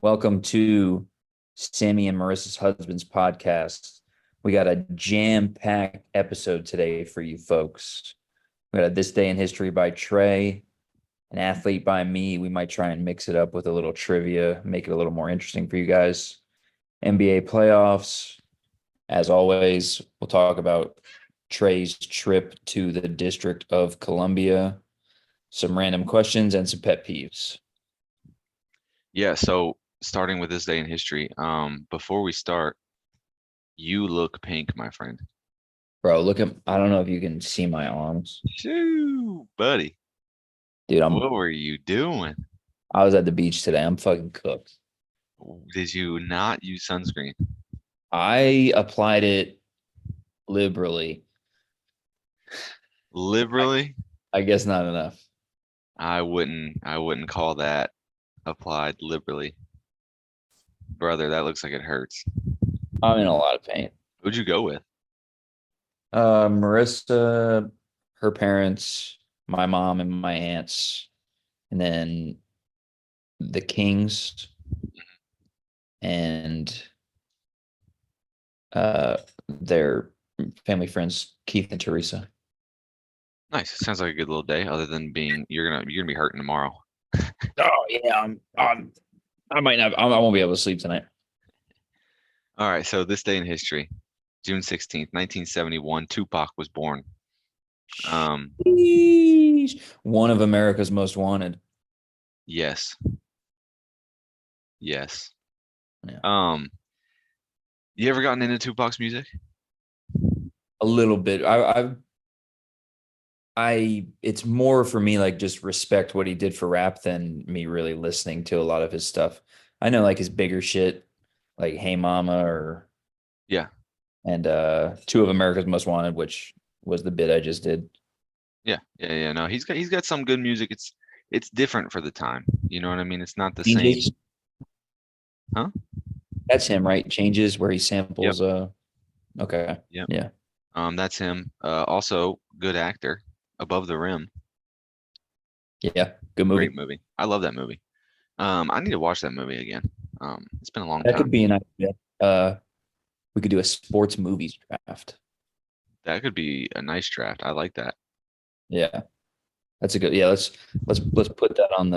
Welcome to Sami and Marissa's Husbands podcast. We got a jam-packed episode today for you folks. We got a This Day in History by Trey, an athlete by me. We might try and mix it up with a little trivia, make it a little more interesting for you guys. NBA playoffs. As always, we'll talk about Trey's trip to the District of Columbia, some random questions, and some pet peeves. Yeah, so starting with this day in history, before we start, you look pink, my friend. Bro, look at, I don't know if you can see my arms. Shoo, buddy. Dude, What were you doing? I was at the beach today. I'm fucking cooked. Did you not use sunscreen? I applied it liberally. I, Liberally? I guess not enough. I wouldn't call that applied liberally. Brother, that looks like it hurts. I'm in a lot of pain. Who'd you go with? Marissa, her parents, my mom, and my aunts, and then the Kings and their family friends, Keith and Teresa. Nice. Sounds like a good little day, other than being you're gonna be hurting tomorrow. Oh yeah, I might not. I won't be able to sleep tonight. All right, so this day in history, June 16th, 1971, Tupac was born. Um, Sheesh. One of America's most wanted. yes. Yes. Yeah. Um, you ever gotten into Tupac's music? A little bit. It's more for me like just respect what he did for rap than me really listening to a lot of his stuff. I know like his bigger shit, like Hey Mama or Yeah. and Two of America's Most Wanted, which was the bit I just did. Yeah. No, he's got some good music. It's different for the time. You know what I mean? It's not the same. Changes. Huh? That's him, right? Changes where he Yep. samples okay. Yep. Yeah. That's him. Also good actor. Above the Rim. Yeah. Good Great movie. movie. I love that movie. I need to watch that movie again. It's been a long That time. could be an idea. We could do a sports movies draft. That could be a nice draft. I like that. Yeah. That's a good let's put that on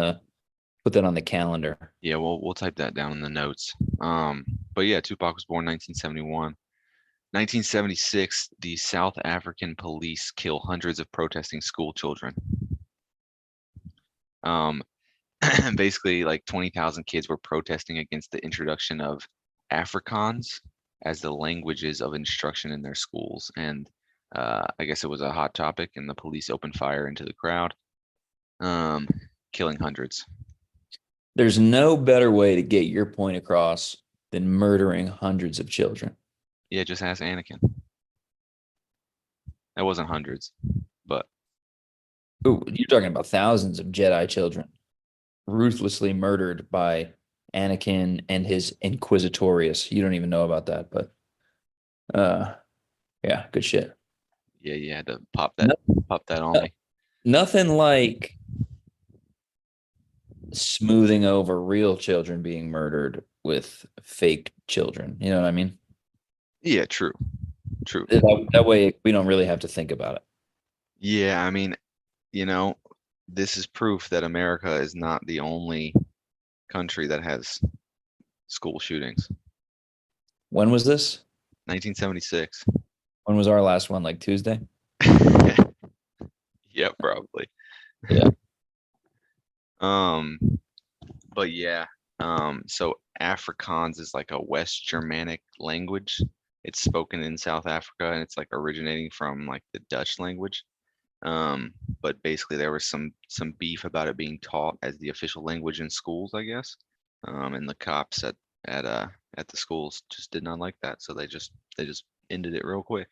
the calendar. Yeah, we'll type that down in the notes. But yeah, Tupac was born 1971. 1976, the South African police kill hundreds of protesting school children. Um, basically, like 20,000 kids were protesting against the introduction of Afrikaans as the languages of instruction in their schools. And I guess it was a hot topic, and the police opened fire into the crowd, um, killing hundreds. There's no better way to get your point across than murdering hundreds of children. Yeah, just ask Anakin. That wasn't hundreds, but Ooh, you're talking about thousands of Jedi children ruthlessly murdered by Anakin and his Inquisitorius. You don't even know about that, but uh yeah, good shit. yeah, you had to pop that No, pop that on me. nothing like smoothing over real children being murdered with fake children. You know what I mean? Yeah, true, true. That way we don't really have to think about it. Yeah, I mean, you know, this is proof that America is not the only country that has school shootings. When was this? 1976. When was our last one? Like Tuesday? Yeah, probably. Yeah. Um, but yeah, so Afrikaans is like a West Germanic language. It's spoken in South Africa and it's like originating from like the Dutch language. Um, but basically there was some beef about it being taught as the official language in schools, I guess. And the cops at uh at the schools just did not like that, so they just ended it real quick.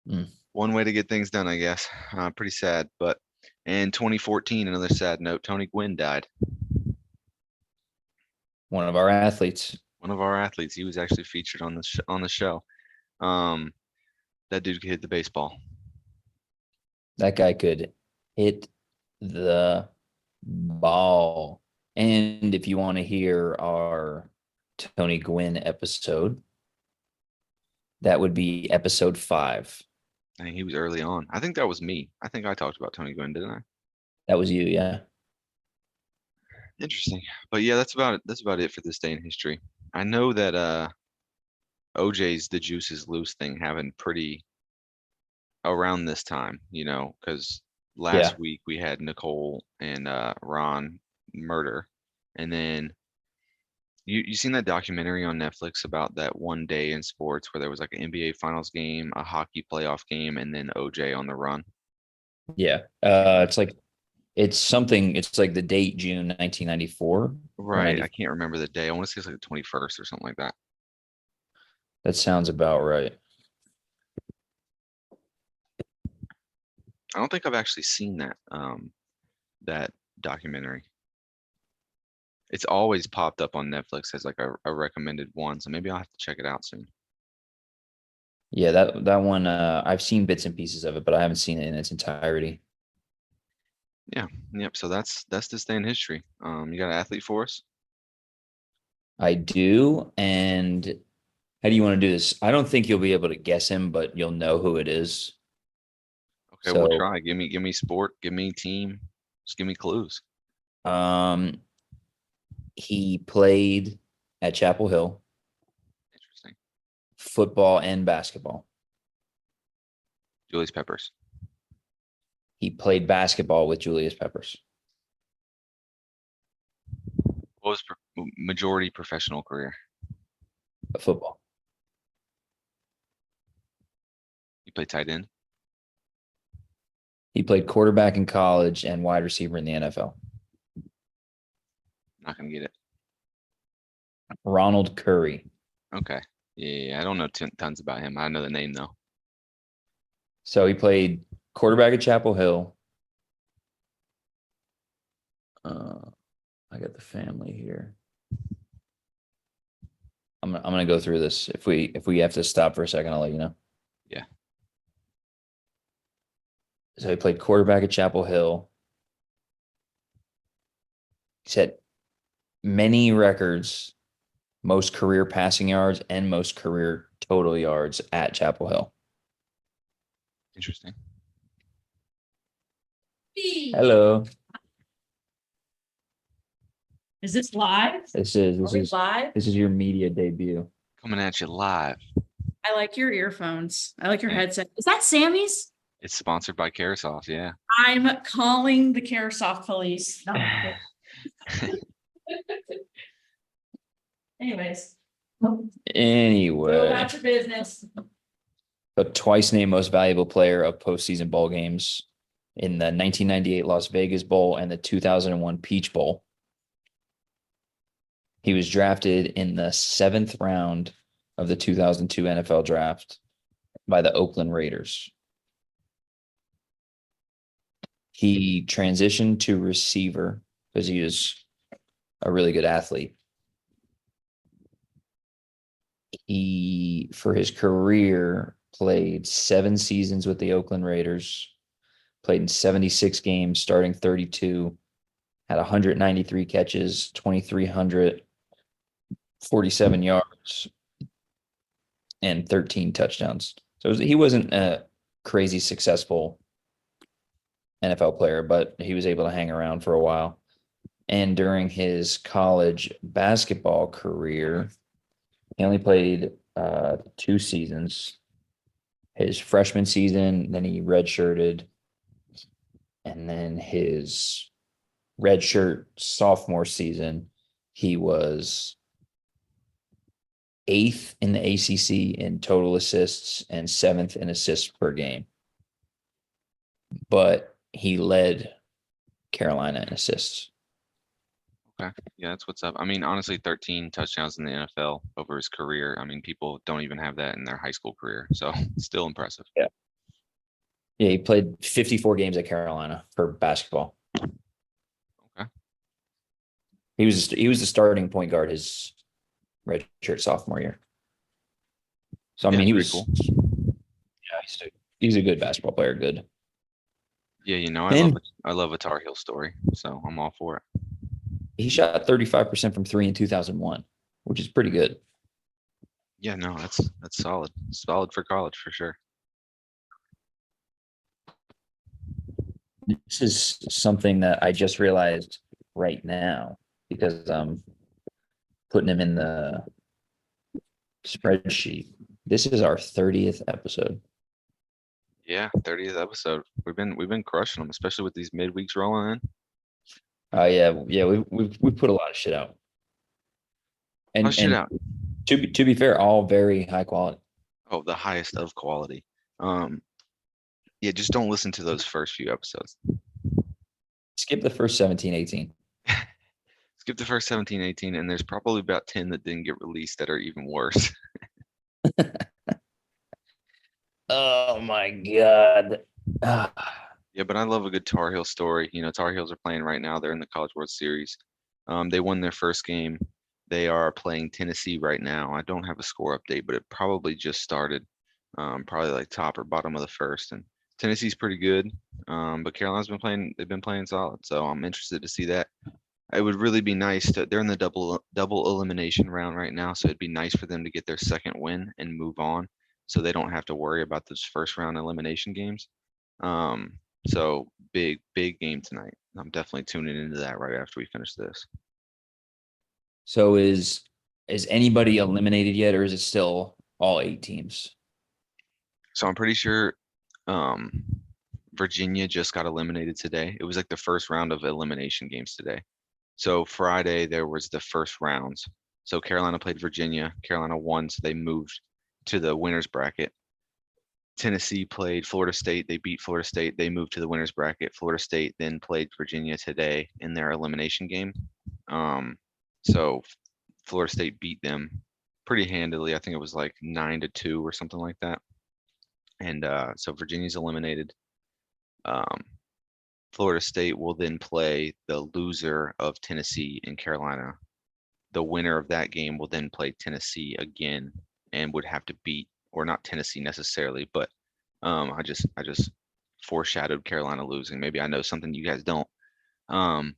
Mm. One way to get things done, I guess. Pretty sad, but in 2014, another sad note, Tony Gwynn died. One of our athletes. One of our athletes. He was actually featured on the show. Um, that dude could hit the baseball. That guy could hit the ball. And if you want to hear our Tony Gwynn episode, that would be episode 5. I think he was early on. I think that was me. I think I talked about Tony Gwynn, didn't I? That was you, yeah. Interesting. But yeah, that's about it. That's about it for this day in history. I know that OJ's The Juice is Loose thing happened pretty around this time, because Yeah. last week we had Nicole and Ron murder, and then you seen that documentary on Netflix about that one day in sports where there was like an NBA Finals game, a hockey playoff game, and then OJ on the run. Yeah. It's like the date June 1994 or Right. I 90. can't remember the day. I want to say it's like the 21st or something like that. That sounds about right. I don't think I've actually seen that documentary. It's always popped up on Netflix as like a recommended one, so maybe I'll have to check it out soon. Yeah, that one I've seen bits and pieces of it, but I haven't seen it in its entirety. Yeah, yep. So that's this day in history. You got an athlete for us? I do. And how do you want to do this? I don't think you'll be able to guess him, but you'll know who it is. Okay, we'll So, try. Give me sport, give me team, just give me clues. um, he played at Chapel Hill, Interesting. football and basketball. Julius Peppers. He played basketball with Julius Peppers. What was majority professional career? Football. You play tight end. He played quarterback in college and wide receiver in the NFL. Not gonna get it. Ronald Curry. Okay. Yeah, I don't know tons about him. I know the name though. So he played quarterback at Chapel Hill. I got the family here. I'm gonna go through this. If we have to stop for a second, I'll let you know. Yeah. So he played quarterback at Chapel Hill. He set many records, most career passing yards and most career total yards at Chapel Hill. Interesting. Hello. Is this live? This is Are this we is live? this is your media debut. Coming at you live. I like your earphones. I like your Yeah. headset. Is that Sammy's? It's sponsored by Carousel, yeah. I'm calling the Caresoft police. No, I'm kidding. Anyways, go Anyway, about your business. a twice named most valuable player of postseason bowl games in the 1998 Las Vegas Bowl and the 2001 Peach Bowl. He was drafted in the 7th round of the 2002 NFL draft by the Oakland Raiders. He transitioned to receiver because he was a really good athlete. He, for his career, played 7 seasons with the Oakland Raiders, played in 76 games, starting 32, had 193 catches, 2,347 yards, and 13 touchdowns. So he wasn't a crazy successful NFL player, but he was able to hang around for a while. And during his college basketball career, he only played 2 seasons. His freshman season, then he redshirted, and then his redshirt sophomore season, he was 8th in the ACC in total assists and 7th in assists per game. But he led Carolina in assists. Okay. Yeah, that's what's up. I mean, honestly, 13 touchdowns in the NFL over his career. I mean, people don't even have that in their high school career. So still impressive. Yeah. Yeah, he played 54 games at Carolina for basketball. Okay. He was the starting point guard his redshirt sophomore year. So I mean, he was cool. Yeah, he's a good basketball player. Good. Yeah, I love a Tar Heel story, so I'm all for it. He shot 35% from three in 2001, which is pretty good. Yeah, no, that's solid. Solid for college for sure. This is something that I just realized right now because I'm putting him in the spreadsheet. This is our 30th episode. Yeah, 30th episode. We've been crushing them, especially with these midweeks rolling in. Oh yeah, we've put a lot of shit out. Oh And shit and out. to be fair, all very high quality. Oh, the highest of quality. Um, yeah, just don't listen to those first few episodes. Skip the first 17, 18. Skip the first 17, 18, and there's probably about 10 that didn't get released that are even worse. Oh my God. Ah, Yeah, but I love a good Tar Heel story. Tar Heels are playing right now. They're in the College World Series. They won their first game. They are playing Tennessee right now. I don't have a score update, but it probably just started. Probably like top or bottom of the first. And Tennessee's pretty good. But Carolina's been playing. They've been playing solid. So I'm interested to see that. It would really be nice to. They're in the double elimination round right now, so it'd be nice for them to get their second win and move on, so they don't have to worry about those first round elimination games. Um, so big game tonight. I'm definitely tuning into that right after we finish this. so is anybody eliminated yet, or is it still all 8 teams? So I'm pretty sure um, Virginia just got eliminated today. It was like the first round of elimination games today. So Friday there was the first rounds. So Carolina played Virginia. Carolina won, so they moved to the winners bracket. Tennessee played Florida State. They beat Florida State. They moved to the winners bracket. Florida State then played Virginia today in their elimination game. So Florida State beat them pretty handily. I think it was like 9-2 or something like that. And so Virginia's eliminated. Um, Florida State will then play the loser of Tennessee and Carolina. The winner of that game will then play Tennessee again and would have to beat, or not Tennessee necessarily, but I just foreshadowed Carolina losing. Maybe I know something you guys don't. Um,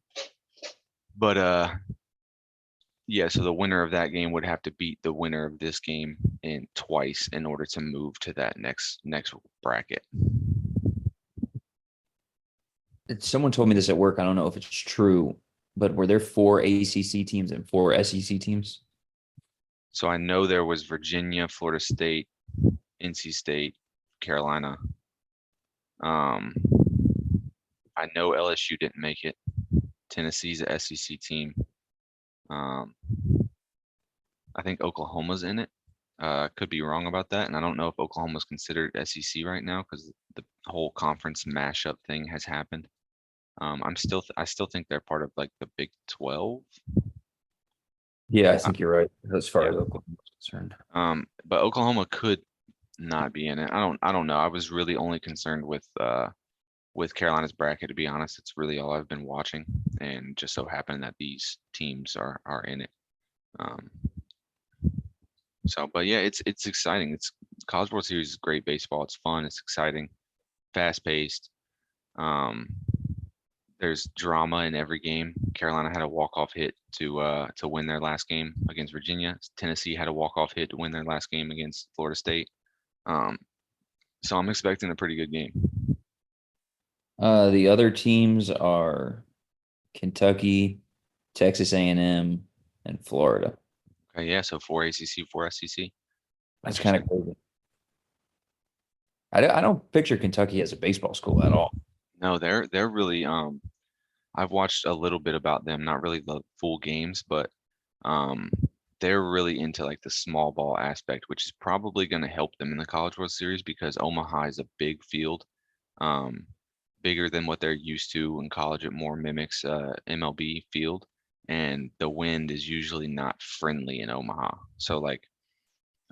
but yeah, so the winner of that game would have to beat the winner of this game in twice in order to move to that next bracket. Someone told me this at work. I don't know if it's true, but were there 4 ACC teams and 4 SEC teams? So I know there was Virginia, Florida State, NC State, Carolina. Um, I know LSU didn't make it. Tennessee's a SEC team. Um, I think Oklahoma's in it. Could be wrong about that, and I don't know if Oklahoma's considered SEC right now because the whole conference mashup thing has happened. I still think they're part of like the Big 12. Yeah, I Uh, think you're right as far yeah. as Oklahoma is concerned. But Oklahoma could not be in it. I don't know. I was really only concerned with Carolina's bracket, to be honest. It's really all I've been watching, and just so happened that these teams are in it. Um, but yeah, it's exciting. It's College World Series is great baseball. It's fun. It's exciting, fast paced. Um, there's drama in every game. Carolina had a walk off hit to win their last game against Virginia. Tennessee had a walk off hit to win their last game against Florida State. Um, so I'm expecting a pretty good game. The other teams are Kentucky, Texas A&M, and Florida. Okay, yeah, so 4 ACC, 4 SEC. That's kind of Interesting. crazy. I don't picture Kentucky as a baseball school at all. No, they're really I've watched a little bit about them, not really the full games, but um they're really into like the small ball aspect, which is probably going to help them in the College World Series because Omaha is a big field, um bigger than what they're used to in college. It more mimics MLB field, and the wind is usually not friendly in Omaha. So like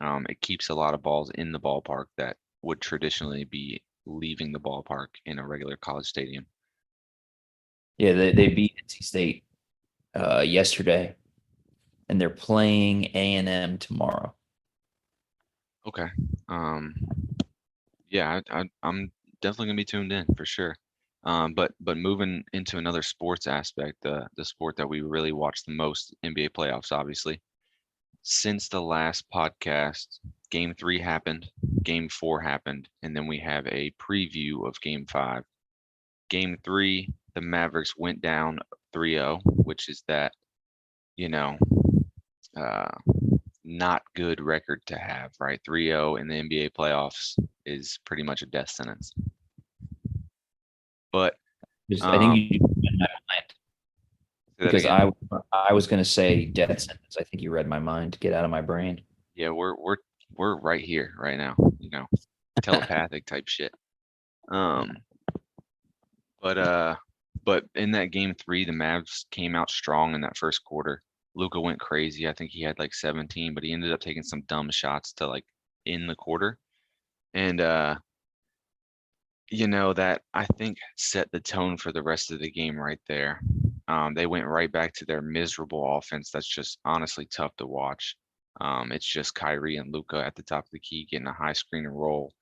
it keeps a lot of balls in the ballpark that would traditionally be leaving the ballpark in a regular college stadium. Yeah, they beat NC State yesterday, and they're playing A&M tomorrow. Okay. Um, yeah, I'm definitely gonna be tuned in for sure. But moving into another sports aspect, the sport that we really watch the most, NBA playoffs, obviously. Since the last podcast, Game 3 happened, Game 4 happened, and then we have a preview of Game 5. Game 3, the Mavericks went down 3-0, which is that, you know, uh, not good record to have, right? 3-0 in the NBA playoffs is pretty much a death sentence. But I think um, you read my mind say that because again. I was going to say death sentence. I think you read my mind. Get out of my brain. Yeah, we're right here, right now. Telepathic type shit. Um, but but in that game 3, the Mavs came out strong in that first quarter. Luca went crazy. I think he had like 17, but he ended up taking some dumb shots to like in the quarter. And that I think set the tone for the rest of the game right there. They went right back to their miserable offense. That's just honestly tough to watch. It's just Kyrie and Luca at the top of the key getting a high screen and roll,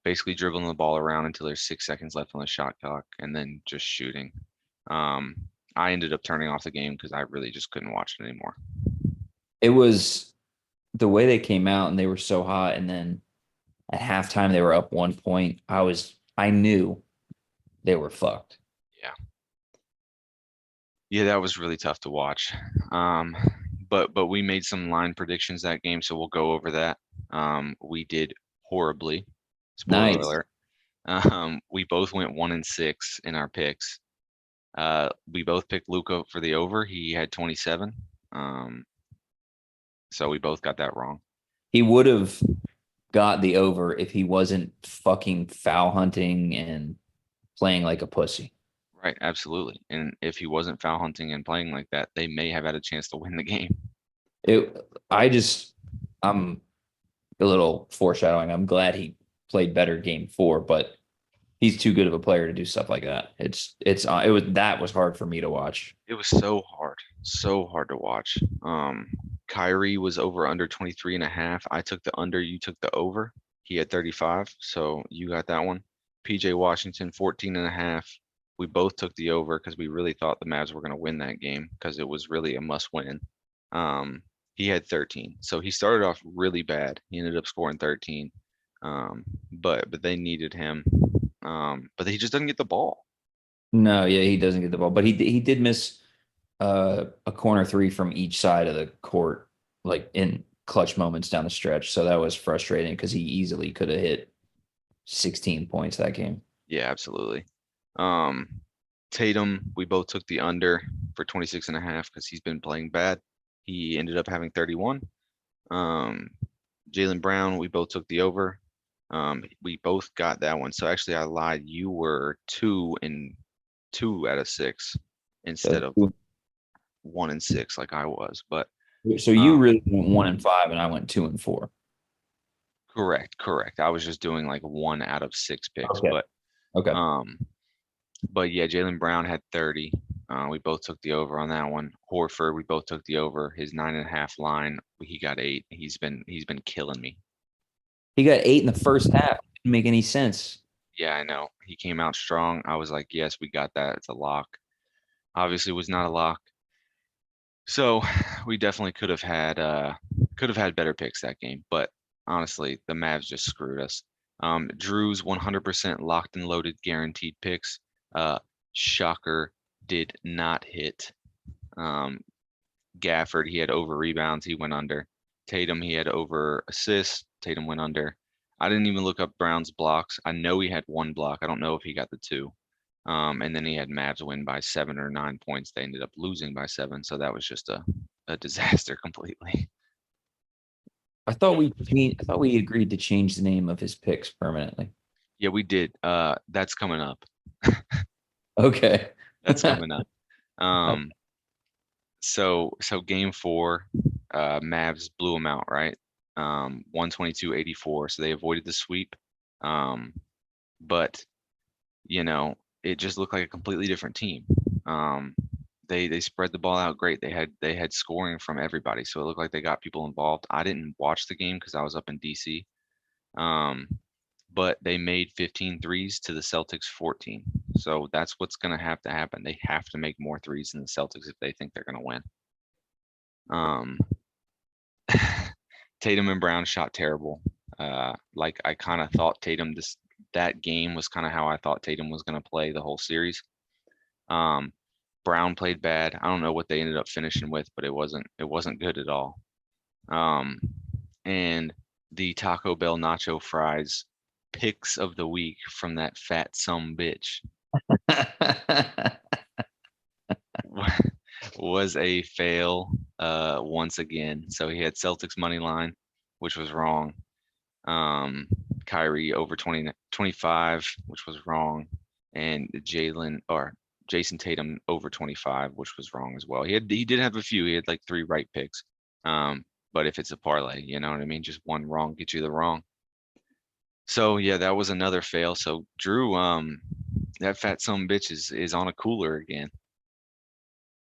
basically dribbling the ball around until there's 6 seconds left on the shot clock, and then just shooting. Um, I ended up turning off the game because I really just couldn't watch it anymore. It was the way they came out and they were so hot, and then at halftime they were up 1 point. I knew they were fucked. Yeah. Yeah, that was really tough to watch. But we made some line predictions that game, so we'll go over that. We did horribly. Spoiler Nice. alert. We both went 1-6 in our picks. We both picked Luca for the over. He had 27. So we both got that wrong. He would have got the over if he wasn't fucking foul hunting and playing like a pussy. Right, absolutely. And if he wasn't foul hunting and playing like that, they may have had a chance to win the game. It, I'm a little foreshadowing. I'm glad he played better game 4, but he's too good of a player to do stuff like that. That was hard for me to watch. It was so hard to watch. Kyrie was over under 23.5. I took the under, you took the over. He had 35, so you got that one. PJ Washington 14.5. We both took the over because we really thought the Mavs were going to win that game because it was really a must win. He had 13. So he started off really bad. He ended up scoring 13. But they needed him. But he just doesn't get the ball. No, yeah, he doesn't get the ball, but he did miss a corner 3 from each side of the court, like in clutch moments down the stretch. So that was frustrating because he easily could have hit 16 points that game. Yeah, absolutely. Um, Tatum, we both took the under for 26.5 because he's been playing bad. He ended up having 31. Jaylen Brown, we both took the over. We both got that one. So actually, I lied. You were 2 out of 6 instead of 1-6 like I was. But So you really went 1-5 and I went 2-4. correct. I was just doing like 1 out of 6 picks. Okay. Okay. But yeah, Jaylen Brown had 30. We both took the over on that one. Horford, we both took the over. His 9.5 line, he got 8. He's been killing me. He got 8 in the first half. Didn't make any sense. Yeah, I know. He came out strong. I was like, yes, we got that. It's a lock. Obviously, it was not a lock. So we definitely could have had better picks that game. But honestly, the Mavs just screwed us. Drew's 100% locked and loaded guaranteed picks. Shocker, did not hit. Gafford, he had over rebounds, he went under. Tatum, he had over assists, Tatum went under. I didn't even look up Brown's blocks. I know he had 1 block. I don't know if he got the 2. And then he had Mavs win by 7 or 9 points. They ended up losing by 7, so that was just a disaster completely. I thought we agreed to change the name of his picks permanently. Yeah, we did. That's coming up. Okay. That's coming up. So game 4, Mavs blew them out, right? 122-84. So they avoided the sweep. But it just looked like a completely different team. They spread the ball out great. They had scoring from everybody, so it looked like they got people involved. I didn't watch the game because I was up in DC. but they made 15 threes to the Celtics 14. So that's what's going to happen. They have to make more threes than the Celtics if they think they're going to win. Um, Tatum and Brown shot terrible. Like I kind of thought that game was kind of how I thought Tatum was going to play the whole series. Brown played bad. I don't know what they ended up finishing with, but it wasn't good at all. And the Taco Bell nacho fries picks of the week from that fat bitch was a fail once again. So he had Celtics money line, which was wrong. Kyrie over 25, which was wrong, and Jason Tatum over 25, which was wrong as well. He did have a few. He had like 3 right picks. But if it's a parlay, you know what I mean? Just one wrong gets you the wrong. So yeah, that was another fail. So Drew, that fat bitch is on a cooler again.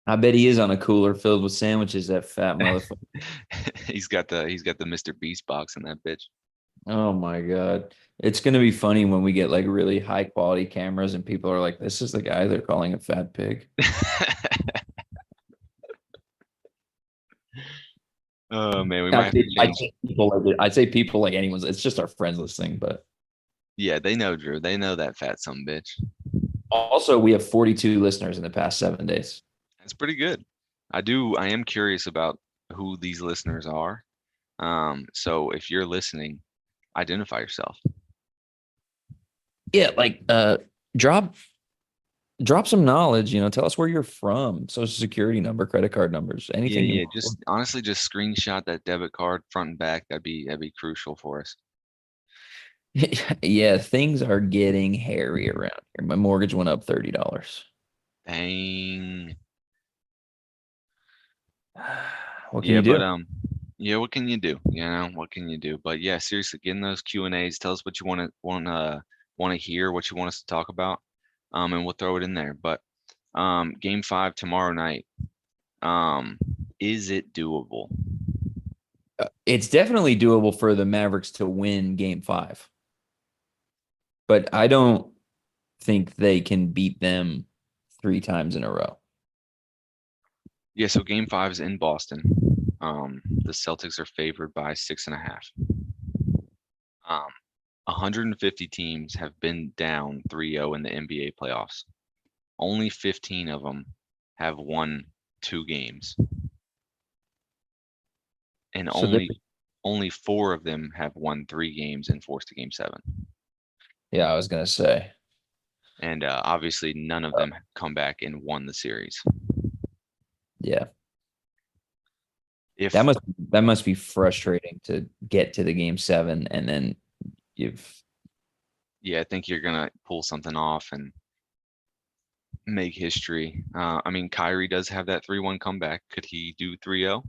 I bet he is on a cooler filled with sandwiches, that fat motherfucker. He's got the Mr. Beast box in that bitch. Oh my God. It's gonna be funny when we get like really high quality cameras and people are like, this is the guy they're calling a fat pig. Oh man, we might have to change. I say people like anyone's, it's just our friends listening, but Yeah, they know Drew. They know that fat bitch. also we have 42 listeners in the past 7 days. That's pretty good. I am curious about who these listeners are. So if you're listening, identify yourself. Yeah, like drop some knowledge, tell us where you're from, social security number, credit card numbers, anything Yeah. Just honestly, just screenshot that debit card front and back. That'd be crucial for us. Yeah, things are getting hairy around here. My mortgage went up $30. Dang. What can you do? Yeah, what can you do? What can you do? But yeah, seriously, get in those Q&As. Tell us what you want to hear, what you want us to talk about. And we'll throw it in there. But game 5 tomorrow night. Is it doable? It's definitely doable for the Mavericks to win game 5. But I don't think they can beat them 3 times in a row. Yeah, so game 5 is in Boston. The Celtics are favored by 6.5. 150 teams have been down 3-0 in the NBA playoffs. Only 15 of them have won 2 games. And So only 4 of them have won 3 games and forced a game 7. yeah, I was gonna say. And obviously none of them have come back and won the series. Yeah. If That must be frustrating to get to the game 7 and then I think you're gonna pull something off and make history. I mean, Kyrie does have that 3-1 comeback. Could he do 3-0?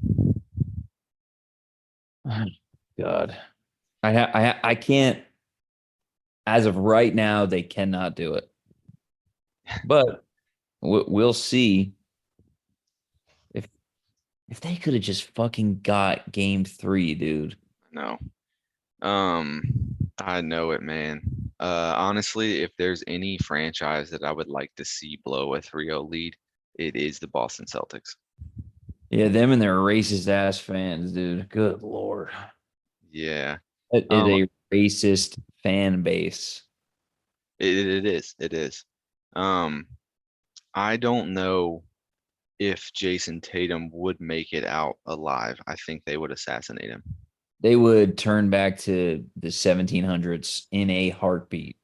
God. I can't, as of right now, they cannot do it. But we'll see if they could have just fucking got game 3, dude. No. I know it, man. Honestly, if there's any franchise that I would like to see blow a 3-0 lead, it is the Boston Celtics. Yeah, them and their racist ass fans, dude. Good Lord. Yeah. It is a racist fan base. It is. It is. I don't know if Jason Tatum would make it out alive. I think they would assassinate him. They would turn back to the 1700s in a heartbeat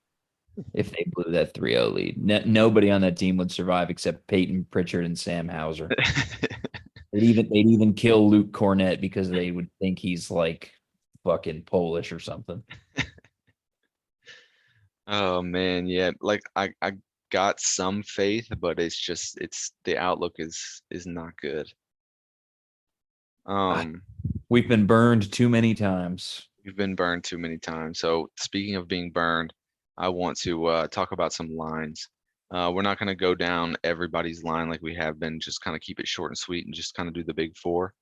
if they blew that 3-0 lead. Nobody on that team would survive except Peyton Pritchard and Sam Hauser. They'd even kill Luke Cornett because they would think he's like fucking Polish or something. Oh man, yeah. Like I got some faith, but the outlook is not good. We've been burned too many times. We've been burned too many times. So speaking of being burned, I want to talk about some lines. We're not going to go down everybody's line like we have been. Just kind of keep it short and sweet and just kind of do the big 4.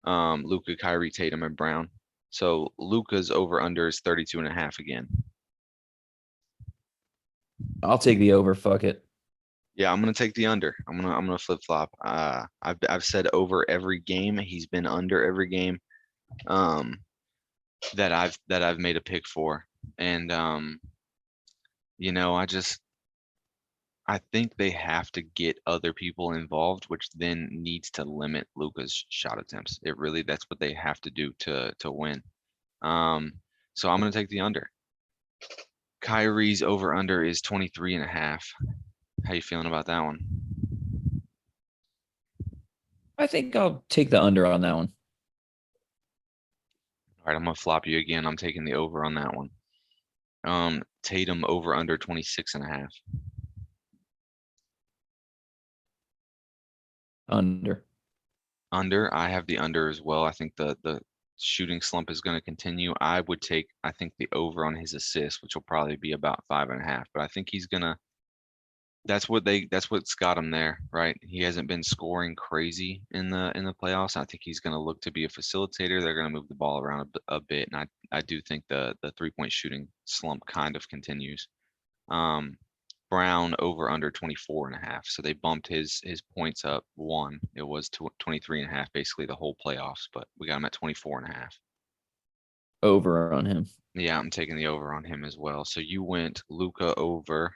Luka, Kyrie, Tatum, and Brown. So Luka's over under is 32.5 again. I'll take the over. Fuck it. Yeah, I'm gonna take the under. I'm gonna flip flop. I've said over every game. He's been under every game. Um, that I've made a pick for, and I think they have to get other people involved, which then needs to limit Luca's shot attempts. It really that's what they have to do to win. Um, so I'm gonna take the under. Kyrie's over under is 23 and a half. How you feeling about that one? I think I'll take the under on that one. All right, I'm gonna flop you again. I'm taking the over on that one. Tatum over under 26 and a half. Under. Under, I have the under as well. I think the shooting slump is going to continue. I think the over on his assists, which will probably be about 5.5. But I think he's gonna. That's what's got him there, right? He hasn't been scoring crazy in the playoffs. I think he's going to look to be a facilitator. They're going to move the ball around a bit, and I do think the 3-point shooting slump kind of continues. Um, Brown over under 24 and a half. So they bumped his points up one. It was 23 and a half basically the whole playoffs, but we got him at 24 and a half. Over on him. Yeah, I'm taking the over on him as well. So you went Luca over.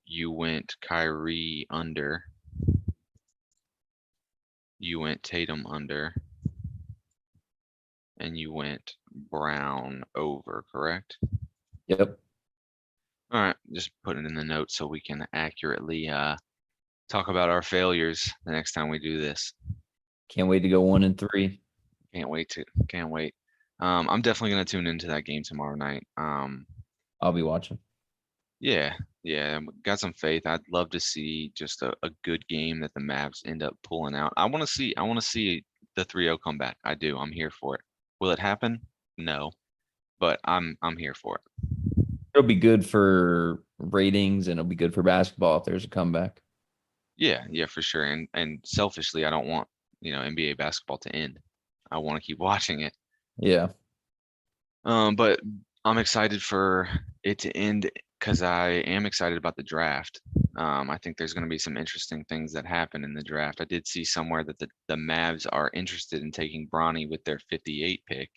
You went Kyrie under. You went Tatum under. And you went Brown over, correct? Yep. All right, just put it in the notes so we can accurately talk about our failures the next time we do this. Can't wait to go 1-3. Can't wait. I'm definitely gonna tune into that game tomorrow night. I'll be watching. Yeah, got some faith. I'd love to see just a good game that the Mavs end up pulling out. I want to see the 3-0 comeback. I do. I'm here for it. Will it happen? No, but I'm here for it. It'll be good for ratings and it'll be good for basketball if there's a comeback. Yeah, for sure. And selfishly, I don't want, NBA basketball to end. I want to keep watching it. Yeah. But I'm excited for it to end because I am excited about the draft. I think there's going to be some interesting things that happen in the draft. I did see somewhere that the Mavs are interested in taking Bronny with their 58 pick,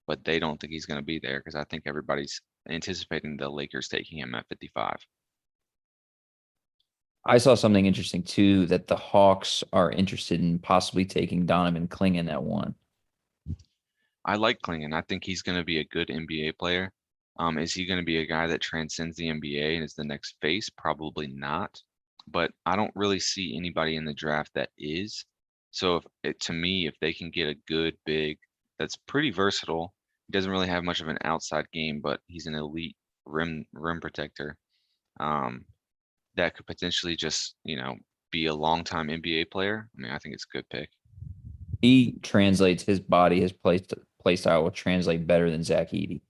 but they don't think he's going to be there because I think everybody's anticipating the Lakers taking him at 55. I saw something interesting too, that the Hawks are interested in possibly taking Donovan Clingan at 1. I like Klingon. I think he's going to be a good NBA player. Is he going to be a guy that transcends the NBA and is the next face? Probably not. But I don't really see anybody in the draft that is. So to me, if they can get a good big that's pretty versatile, he doesn't really have much of an outside game, but he's an elite rim protector. That could potentially just, be a long-time NBA player. I mean, I think it's a good pick. He translates his body, his play style will translate better than Zach Edey.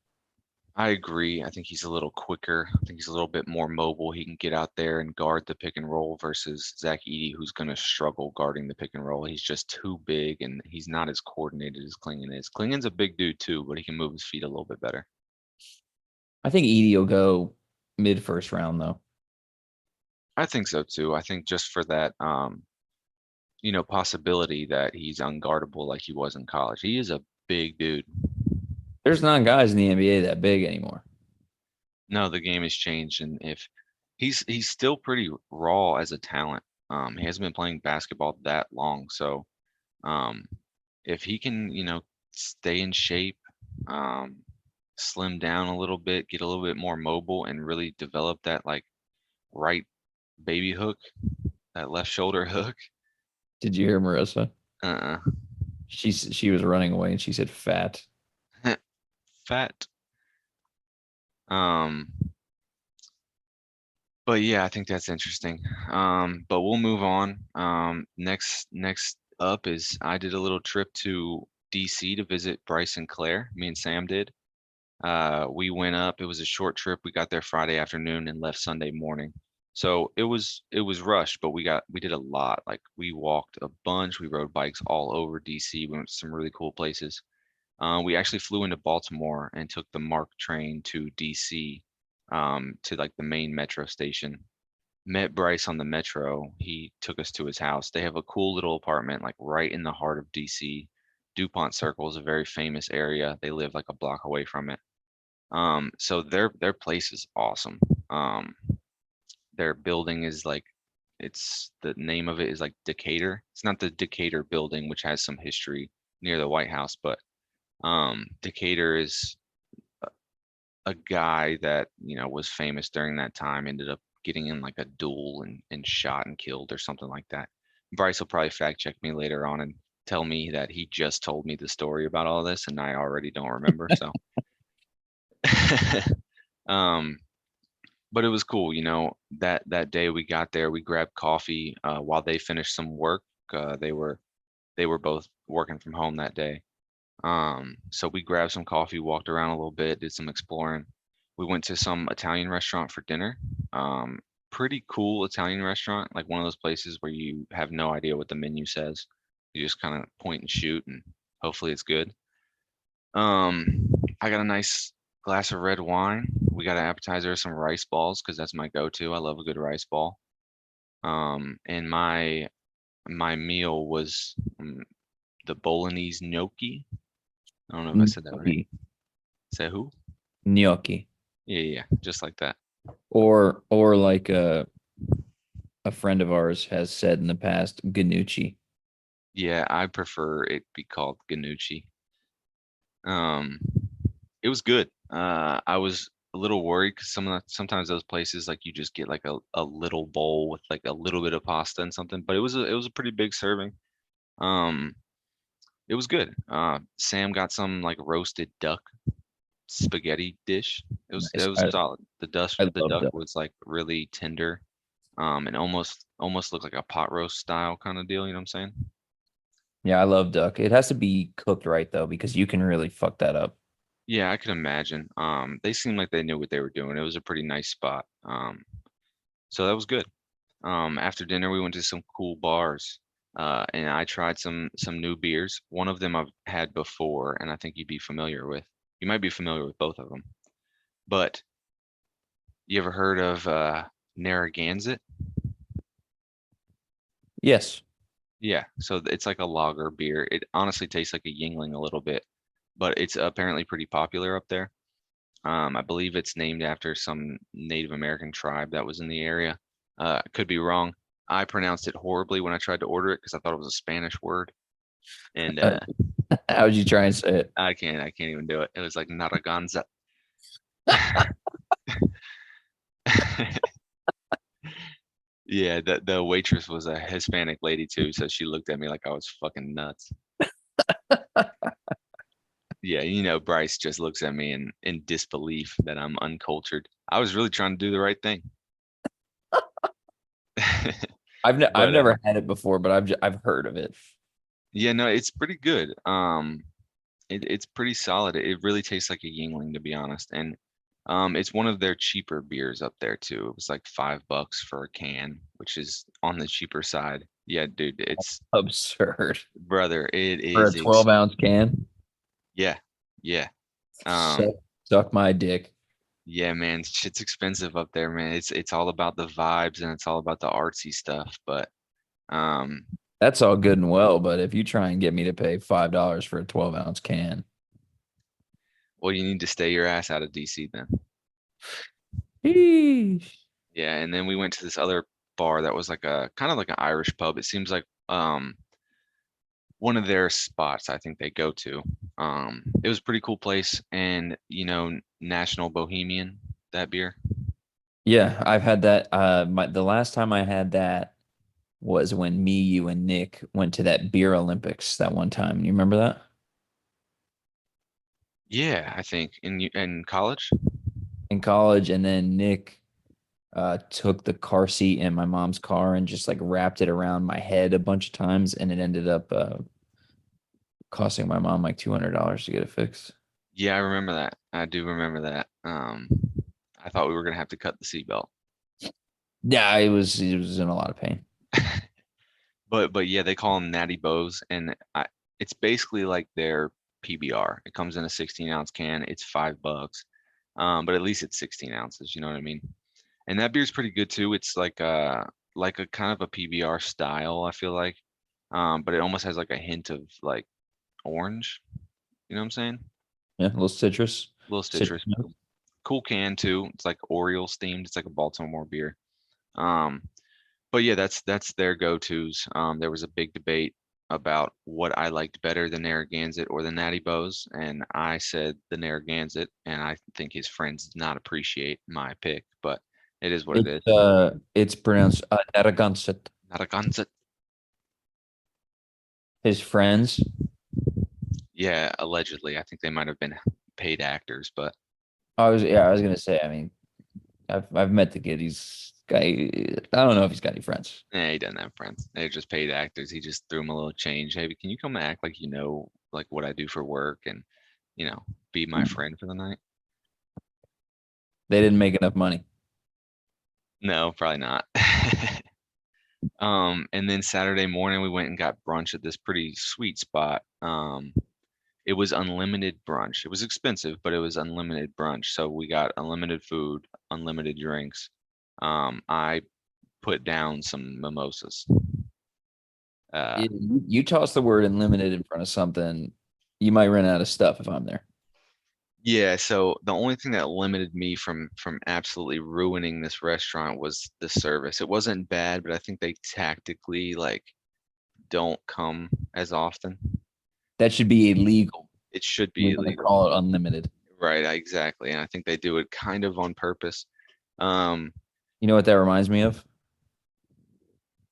I agree. I think he's a little quicker. I think he's a little bit more mobile. He can get out there and guard the pick and roll versus Zach Edey, who's going to struggle guarding the pick and roll. He's just too big and he's not as coordinated as Klingon is. Klingon's a big dude too, but he can move his feet a little bit better. I think Edey will go mid first round though. I think so too. I think just for that, possibility that he's unguardable like he was in college. He is a big dude. There's not guys in the NBA that big anymore. No, the game has changed, and if he's still pretty raw as a talent. He hasn't been playing basketball that long, so um, if he can, stay in shape, um, slim down a little bit, get a little bit more mobile, and really develop that like right baby hook, that left shoulder hook. Did you hear Marissa? Uh, She was running away and she said fat. fat. Um, but yeah, I think that's interesting. But we'll move on. Next up is I did a little trip to DC to visit Bryce and Claire. Me and Sam did. We went up. It was a short trip. We got there Friday afternoon and left Sunday morning. So it was rushed, but we did a lot. Like we walked a bunch. We rode bikes all over DC. We went to some really cool places. We actually flew into Baltimore and took the MARC train to DC. to like the main metro station. Met Bryce on the metro. He took us to his house. They have a cool little apartment like right in the heart of DC. DuPont Circle is a very famous area. They live like a block away from it. So their place is awesome. Um, their building is like it's the name of it is like Decatur. It's not the Decatur building, which has some history near the White House, but Decatur is a guy that was famous during that time, ended up getting in like a duel and shot and killed or something like that. Bryce will probably fact check me later on and tell me that he just told me the story about all this and I already don't remember. So um but it was cool, that day we got there, we grabbed coffee while they finished some work. They were both working from home that day. So we grabbed some coffee, walked around a little bit, did some exploring. We went to some Italian restaurant for dinner. Pretty cool Italian restaurant, like one of those places where you have no idea what the menu says. You just kind of point and shoot and hopefully it's good. Um, I got a nice glass of red wine. We got an appetizer, some rice balls, because that's my go-to. I love a good rice ball. And my meal was the Bolognese gnocchi. I don't know if I said that right. Gnocchi. Say who? Gnocchi. Yeah, just like that. Or like a friend of ours has said in the past, Ganucci. Yeah, I prefer it be called Ganucci. Um, it was good. I was a little worried because sometimes those places like you just get like a little bowl with like a little bit of pasta and something, but it was a pretty big serving. Um, it was good. Sam got some like roasted duck spaghetti dish. It Nice. was solid. I The love duck duck. was like really tender. And almost looked like a pot roast style kind of deal, you know what I'm saying? Yeah, I love duck. It has to be cooked right though, because you can really fuck that up. Yeah, I can imagine. They seemed like they knew what they were doing. It was a pretty nice spot. So that was good. After dinner, we went to some cool bars, and I tried some new beers. One of them I've had before, and I think you'd be familiar with. You might be familiar with both of them. But you ever heard of Narragansett? Yes. Yeah, so it's like a lager beer. It honestly tastes like a Yingling a little bit, but it's apparently pretty popular up there. I believe it's named after some Native American tribe that was in the area. Could be wrong. I pronounced it horribly when I tried to order it because I thought it was a Spanish word, and Uh, how would you try and say it? I can't even do it. It was like Narragansett. Yeah, the waitress was a Hispanic lady too, so she looked at me like I was fucking nuts. Yeah, Bryce just looks at me in disbelief that I'm uncultured. I was really trying to do the right thing. I've But never had it before, but I've heard of it. yeah, no, it's pretty good. It's pretty solid. It really tastes like a Yingling, to be honest. And it's one of their cheaper beers up there too. It was like $5 for a can, which is on the cheaper side. Yeah, dude, it's Absurd. brother, it For a is 12-ounce can. yeah, yeah. Um, Suck my dick. yeah, man, shit's expensive up there, man. It's all about the vibes and it's all about the artsy stuff. But um, That's all good and well, but if you try and get me to pay $5 for a 12-ounce can, well, you need to stay your ass out of DC then. Eesh. Yeah, and then we went to this other bar that was like a kind of like an Irish pub. It seems like one of their spots I think they go to. It was a pretty cool place and National Bohemian, that beer. Yeah, I've had that. The last time I had that was when me, you, and Nick went to that beer Olympics that one time. You remember that? Yeah, I think in college. In college, and then Nick took the car seat in my mom's car and just like wrapped it around my head a bunch of times, and it ended up costing my mom like $200 to get it fixed. Yeah, I remember that. I do remember that. I thought we were gonna have to cut the seatbelt. Yeah, it was in a lot of pain. But yeah, they call them Natty Bows, and it's basically like their PBR. It comes in a 16-ounce can. It's $5. But at least it's 16 ounces. You know what I mean? And that beer's pretty good too. It's like a kind of a PBR style, I feel like. But it almost has like a hint of like orange. You know what I'm saying? Yeah, a little citrus. A little Citrus citrus. note. Cool can too. It's like Orioles themed. It's like a Baltimore beer. Um, but yeah, that's their go-tos. There was a big debate about what I liked better, the Narragansett or the Natty Bows, and I said the Narragansett, and I think his friends did not appreciate my pick, but it is what it is. It's pronounced Narragansett. Narragansett. His friends. Yeah, allegedly. I think they might have been paid actors, but I was gonna say. I mean, I've met the kid. He's guy. I don't know if he's got any friends. he doesn't have friends. They're just paid actors. He just threw him a little change. Hey, can you come act like you know like what I do for work and be my friend for the night? They didn't make enough money. No, probably not. And then Saturday morning we went and got brunch at this pretty sweet spot. It was unlimited brunch. It was expensive, but it was unlimited brunch. So we got unlimited food, unlimited drinks. I put down some mimosas. You toss the word unlimited in front of something, you might run out of stuff if I'm there. Yeah, so the only thing that limited me from absolutely ruining this restaurant was the service. It wasn't bad, but I think they tactically like don't come as often. That should be illegal. It should be We're gonna illegal. call it unlimited. Right, exactly. And I think they do it kind of on purpose. Um, You know what that reminds me of?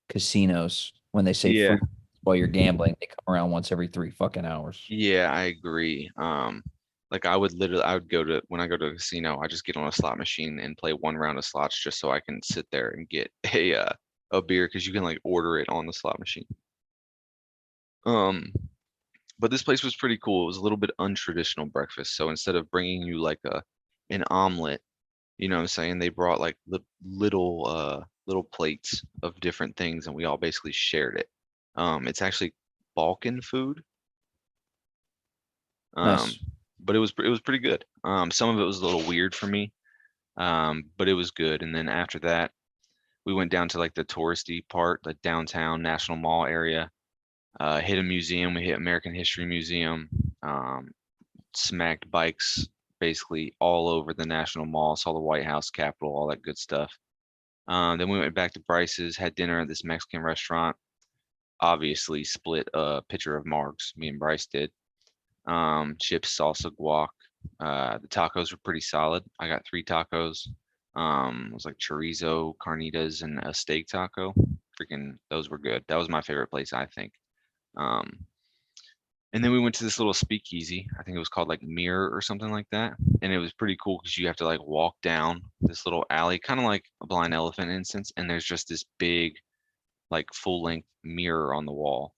Casinos. When they say yeah, free while you're gambling, they come around once every 3 fucking hours. yeah, I agree. Like I would go to when I go to a casino, I just get on a slot machine and play one round of slots just so I can sit there and get a beer because you can like order it on the slot machine. Um, but this place was pretty cool. It was a little bit untraditional breakfast. So instead of bringing you like a an omelet, you know what I'm saying, they brought like little plates of different things and we all basically shared it. It's actually Balkan food. Um, Nice. but it was pretty good. Some of it was a little weird for me. But it was good. And then after that, we went down to like the touristy part, the downtown National Mall area. Hit a museum. We hit American History Museum. Um, Smacked bikes basically all over the National Mall. Saw the White House, Capitol, all that good stuff. Then we went back to Bryce's, had dinner at this Mexican restaurant. Obviously, split a pitcher of margs. Me and Bryce did. Chips, salsa, guac. The tacos were pretty solid. I got 3 tacos. It was like chorizo, carnitas, and a steak taco. Freaking, those were good. That was my favorite place, I think. Um, and then we went to this little speakeasy. I think it was called like Mirror or something like that. And it was pretty cool because you have to like walk down this little alley, kind of like a blind elephant instance. And there's just this big, like full length mirror on the wall.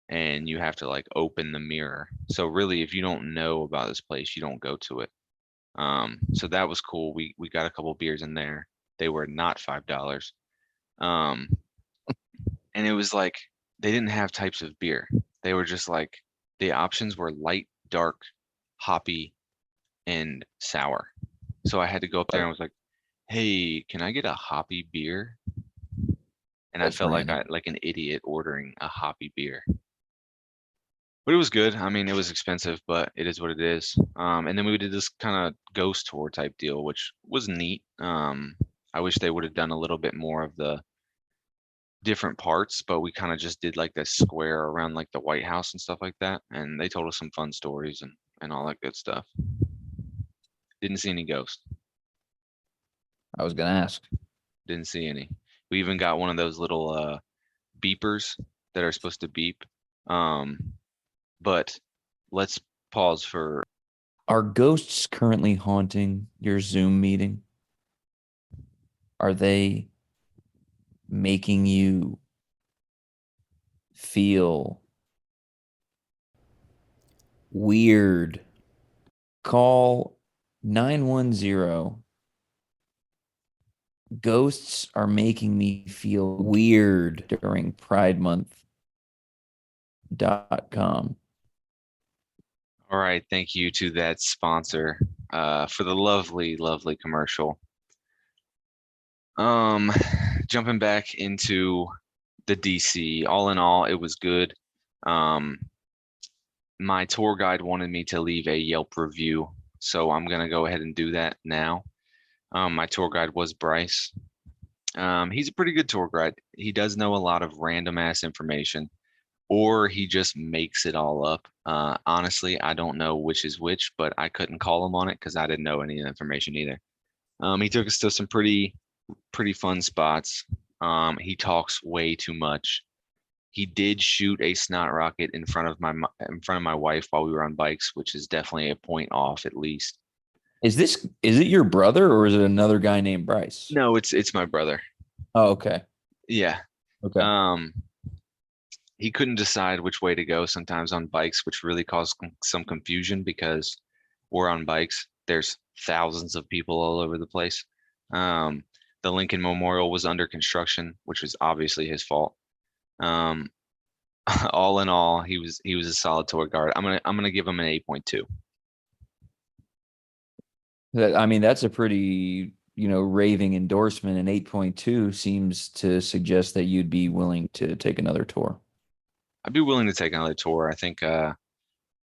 And you have to like open the mirror. So really, if you don't know about this place, you don't go to it. So that was cool. We got a couple beers in there. They were not $5. Um, and it was like they didn't have types of beer. They were just like the options were light, dark, hoppy, and sour. So I had to go up there and was like, "Hey, can I get a hoppy beer?" And I That's felt like random. I like an idiot ordering a hoppy beer. But it was good. I mean, it was expensive, but it is what it is. And then we did this kind of ghost tour type deal, which was neat. I wish they would have done a little bit more of the different parts, but we kind of just did like this square around like the White House and stuff like that. And they told us some fun stories and all that good stuff. Didn't see any ghosts. I was gonna ask. Didn't see any. We even got one of those little beepers that are supposed to beep. Um, but let's pause for Are ghosts currently haunting your Zoom meeting? Are they making you feel weird? Call 910. Ghosts are making me feel weird during Pride Month.com. All right, thank you to that sponsor. for the lovely, lovely commercial. Jumping back into the DC, all in all, it was good. My tour guide wanted me to leave a Yelp review, so I'm gonna go ahead and do that now. My tour guide was Bryce. He's a pretty good tour guide. He does know a lot of random ass information, or he just makes it all up. Honestly, I don't know which is which, but I couldn't call him on it because I didn't know any information either. He took us to some pretty fun spots. He talks way too much. He did shoot a snot rocket in front of my wife while we were on bikes, which is definitely a point off at least. Is it your brother or is it another guy named Bryce? No, it's my brother. Oh, okay. Yeah. Okay. He couldn't decide which way to go sometimes on bikes, which really caused some confusion because we're on bikes. There's thousands of people all over the place. The Lincoln Memorial was under construction, which was obviously his fault. Um, all in all, he was a solid tour guide. I'm gonna give him an 8.2. I mean, that's a pretty, raving endorsement. And 8.2 seems to suggest that you'd be willing to take another tour. I'd be willing to take another tour. I think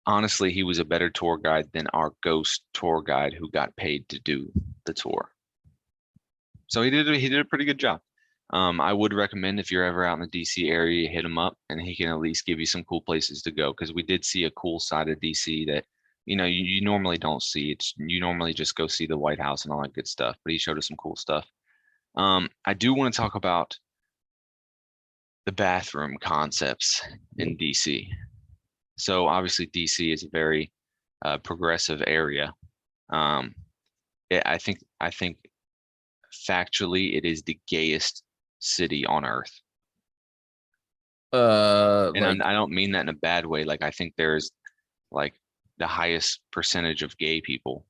honestly, he was a better tour guide than our ghost tour guide who got paid to do the tour. So he did a pretty good job. I would recommend if you're ever out in the DC area, hit him up and he can at least give you some cool places to go because we did see a cool side of DC that you normally don't see. You normally just go see the White House and all that good stuff, but he showed us some cool stuff. I do want to talk about the bathroom concepts in DC. So obviously DC is a very progressive area. I think factually it is the gayest city on earth. And I don't mean that in a bad way. Like I think there's like the highest percentage of gay people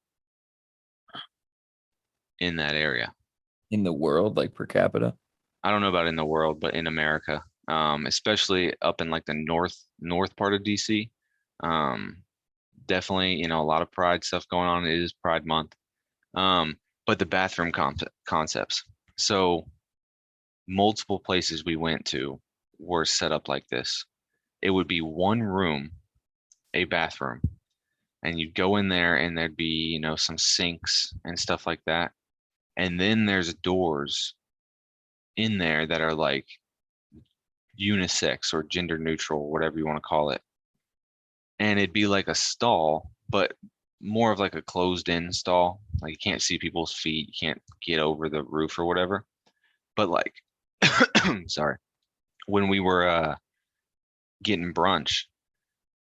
in that area. In the world, like per capita? I don't know about in the world, but in America, especially up in like the north part of DC. Definitely, a lot of pride stuff going on. It is Pride Month. But the bathroom concepts. So multiple places we went to were set up like this. It would be one room, a bathroom, and you'd go in there and there'd be, some sinks and stuff like that. And then there's doors in there that are like unisex or gender neutral, whatever you want to call it. And it'd be like a stall, but more of like a closed in stall. Like you can't see people's feet, you can't get over the roof or whatever. But like, sorry, when we were getting brunch,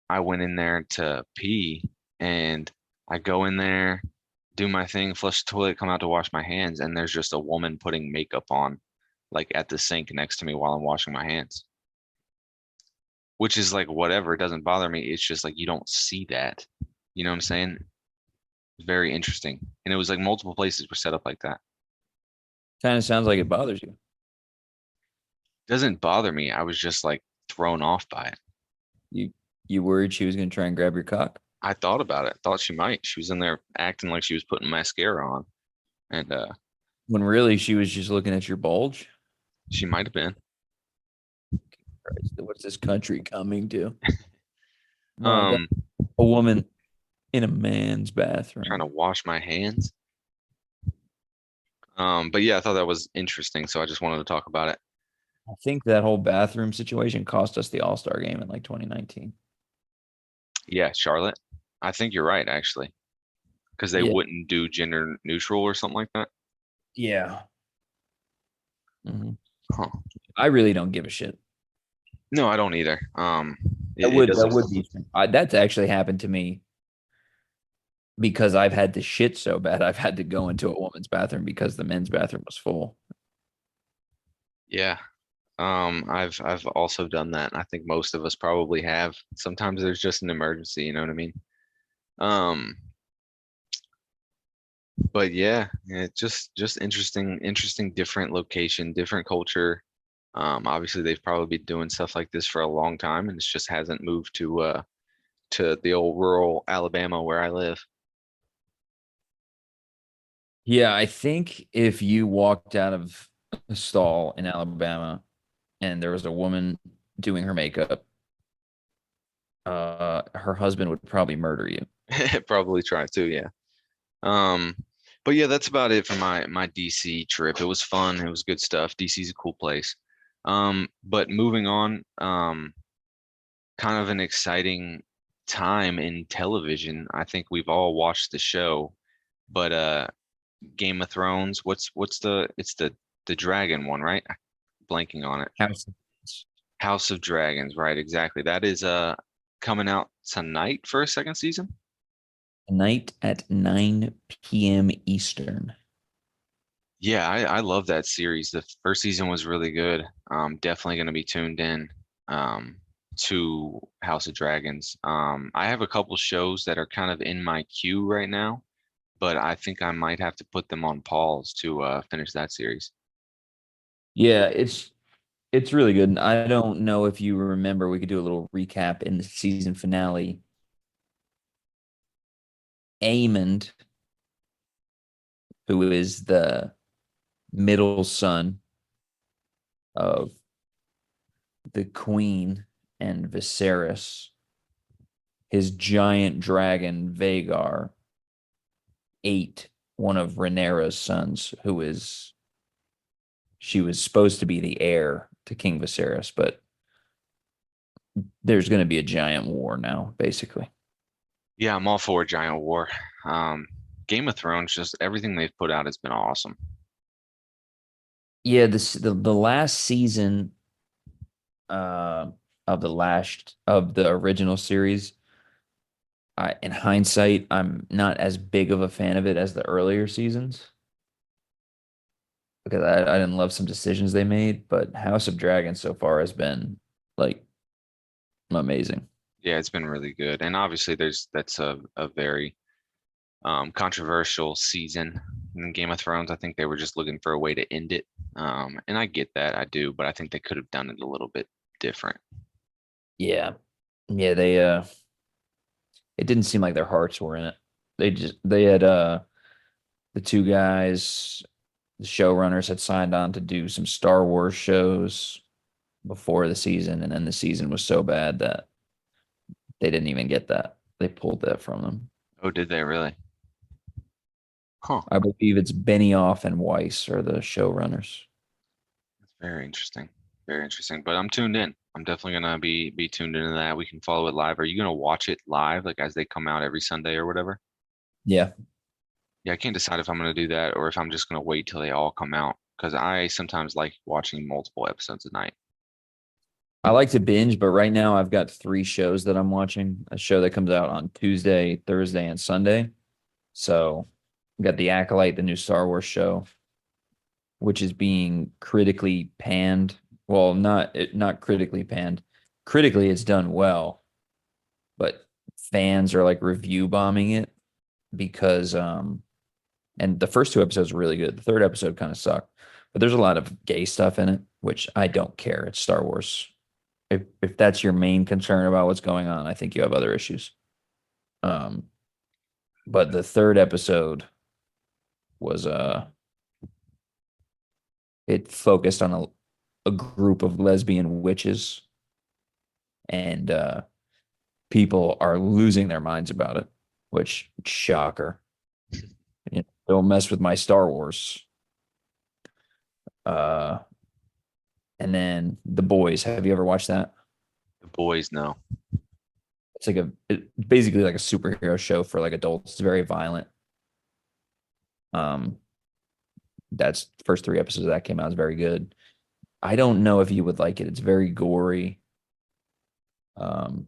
I went in there to pee and I go in there, do my thing, flush the toilet, come out to wash my hands, and there's just a woman putting makeup on, like at the sink next to me while I'm washing my hands. Which is like whatever, it doesn't bother me. It's just like you don't see that. You know what I'm saying? It's very interesting. And it was like multiple places were set up like that. Kind of sounds like it bothers you. Doesn't bother me. I was just like thrown off by it. You worried she was going to try and grab your cock? I thought about it. Thought she might. She was in there acting like she was putting mascara on. And When really she was just looking at your bulge? she might have been. Christ, what's this country coming to? Um A woman in a man's bathroom. trying to wash my hands. But yeah, I thought that was interesting, so I just wanted to talk about it. I think that whole bathroom situation cost us the All-Star game in like 2019. Yeah, Charlotte. I think you're right, actually. Because they Yeah. wouldn't do gender neutral or something like that. Yeah. Mhm. Huh. I really don't give a shit. No, I don't either. That would be. That's actually happened to me because I've had to shit so bad. I've had to go into a woman's bathroom because the men's bathroom was full. Yeah. I've also done that. I think most of us probably have. Sometimes there's just an emergency, you know what I mean? Um, but yeah, just interesting, different location, different culture. Obviously they've probably been doing stuff like this for a long time and it just hasn't moved to the old rural Alabama where I live. Yeah, I think if you walked out of a stall in Alabama and there was a woman doing her makeup, her husband would probably murder you. Probably try to, yeah. Um, but yeah, that's about it for my DC trip. It was fun. It was good stuff. DC's a cool place. But moving on, kind of an exciting time in television. I think we've all watched the show, but Game of Thrones, what's the dragon one, right? I'm blanking on it. House House of Dragons, right? Exactly. That is coming out tonight for a second season. Tonight at 9 p.m. Eastern. Yeah, I love that series. The first season was really good. Definitely going to be tuned in to House of Dragons. I have a couple shows that are kind of in my queue right now, but I think I might have to put them on pause to finish that series. Yeah, it's really good. And I don't know if you remember, we could do a little recap in the season finale. Aemond, who is the middle son of the queen and Viserys, his giant dragon Vagar ate one of Rhaenyra's sons, who is she was supposed to be the heir to King Viserys, but there's going to be a giant war now, basically. Yeah, I'm all for a giant war. Um, Game of Thrones, just everything they've put out has been awesome. Yeah, the last season uh of the original series, in hindsight, I'm not as big of a fan of it as the earlier seasons because I didn't love some decisions they made, but House of Dragons so far has been like amazing. Yeah, it's been really good. And obviously that's a very controversial season in Game of Thrones. I think they were just looking for a way to end it. And I get that, I do, but I think they could have done it a little bit different. Yeah. Yeah, it didn't seem like their hearts were in it. They had the two guys, the showrunners had signed on to do some Star Wars shows before the season, and then the season was so bad that they didn't even get that. They pulled that from them. Oh, did they really? Huh. I believe it's Benioff and Weiss are the showrunners. That's very interesting. Very interesting. But I'm tuned in. I'm definitely gonna be tuned into that. We can follow it live. Are you gonna watch it live, like as they come out every Sunday or whatever? Yeah. Yeah, I can't decide if I'm gonna do that or if I'm just gonna wait till they all come out because I sometimes like watching multiple episodes a night. I like to binge, but right now I've got three shows that I'm watching. A show that comes out on Tuesday, Thursday, and Sunday. So we got The Acolyte, the new Star Wars show, which is being critically panned. Well, not critically panned. Critically, it's done well, but fans are like review bombing it because and the first two episodes were really good. The third episode kind of sucked, but there's a lot of gay stuff in it, which I don't care. It's Star Wars. If that's your main concern about what's going on, I think you have other issues. Um, but the third episode was it focused on a group of lesbian witches, and people are losing their minds about it, which shocker. You know, don't mess with my Star Wars. Uh, and then The Boys. Have you ever watched that? The boys know. It's like basically like a superhero show for like adults. It's very violent. Um, that's the first three episodes of that came out. It's very good. I don't know if you would like it. It's very gory. Um,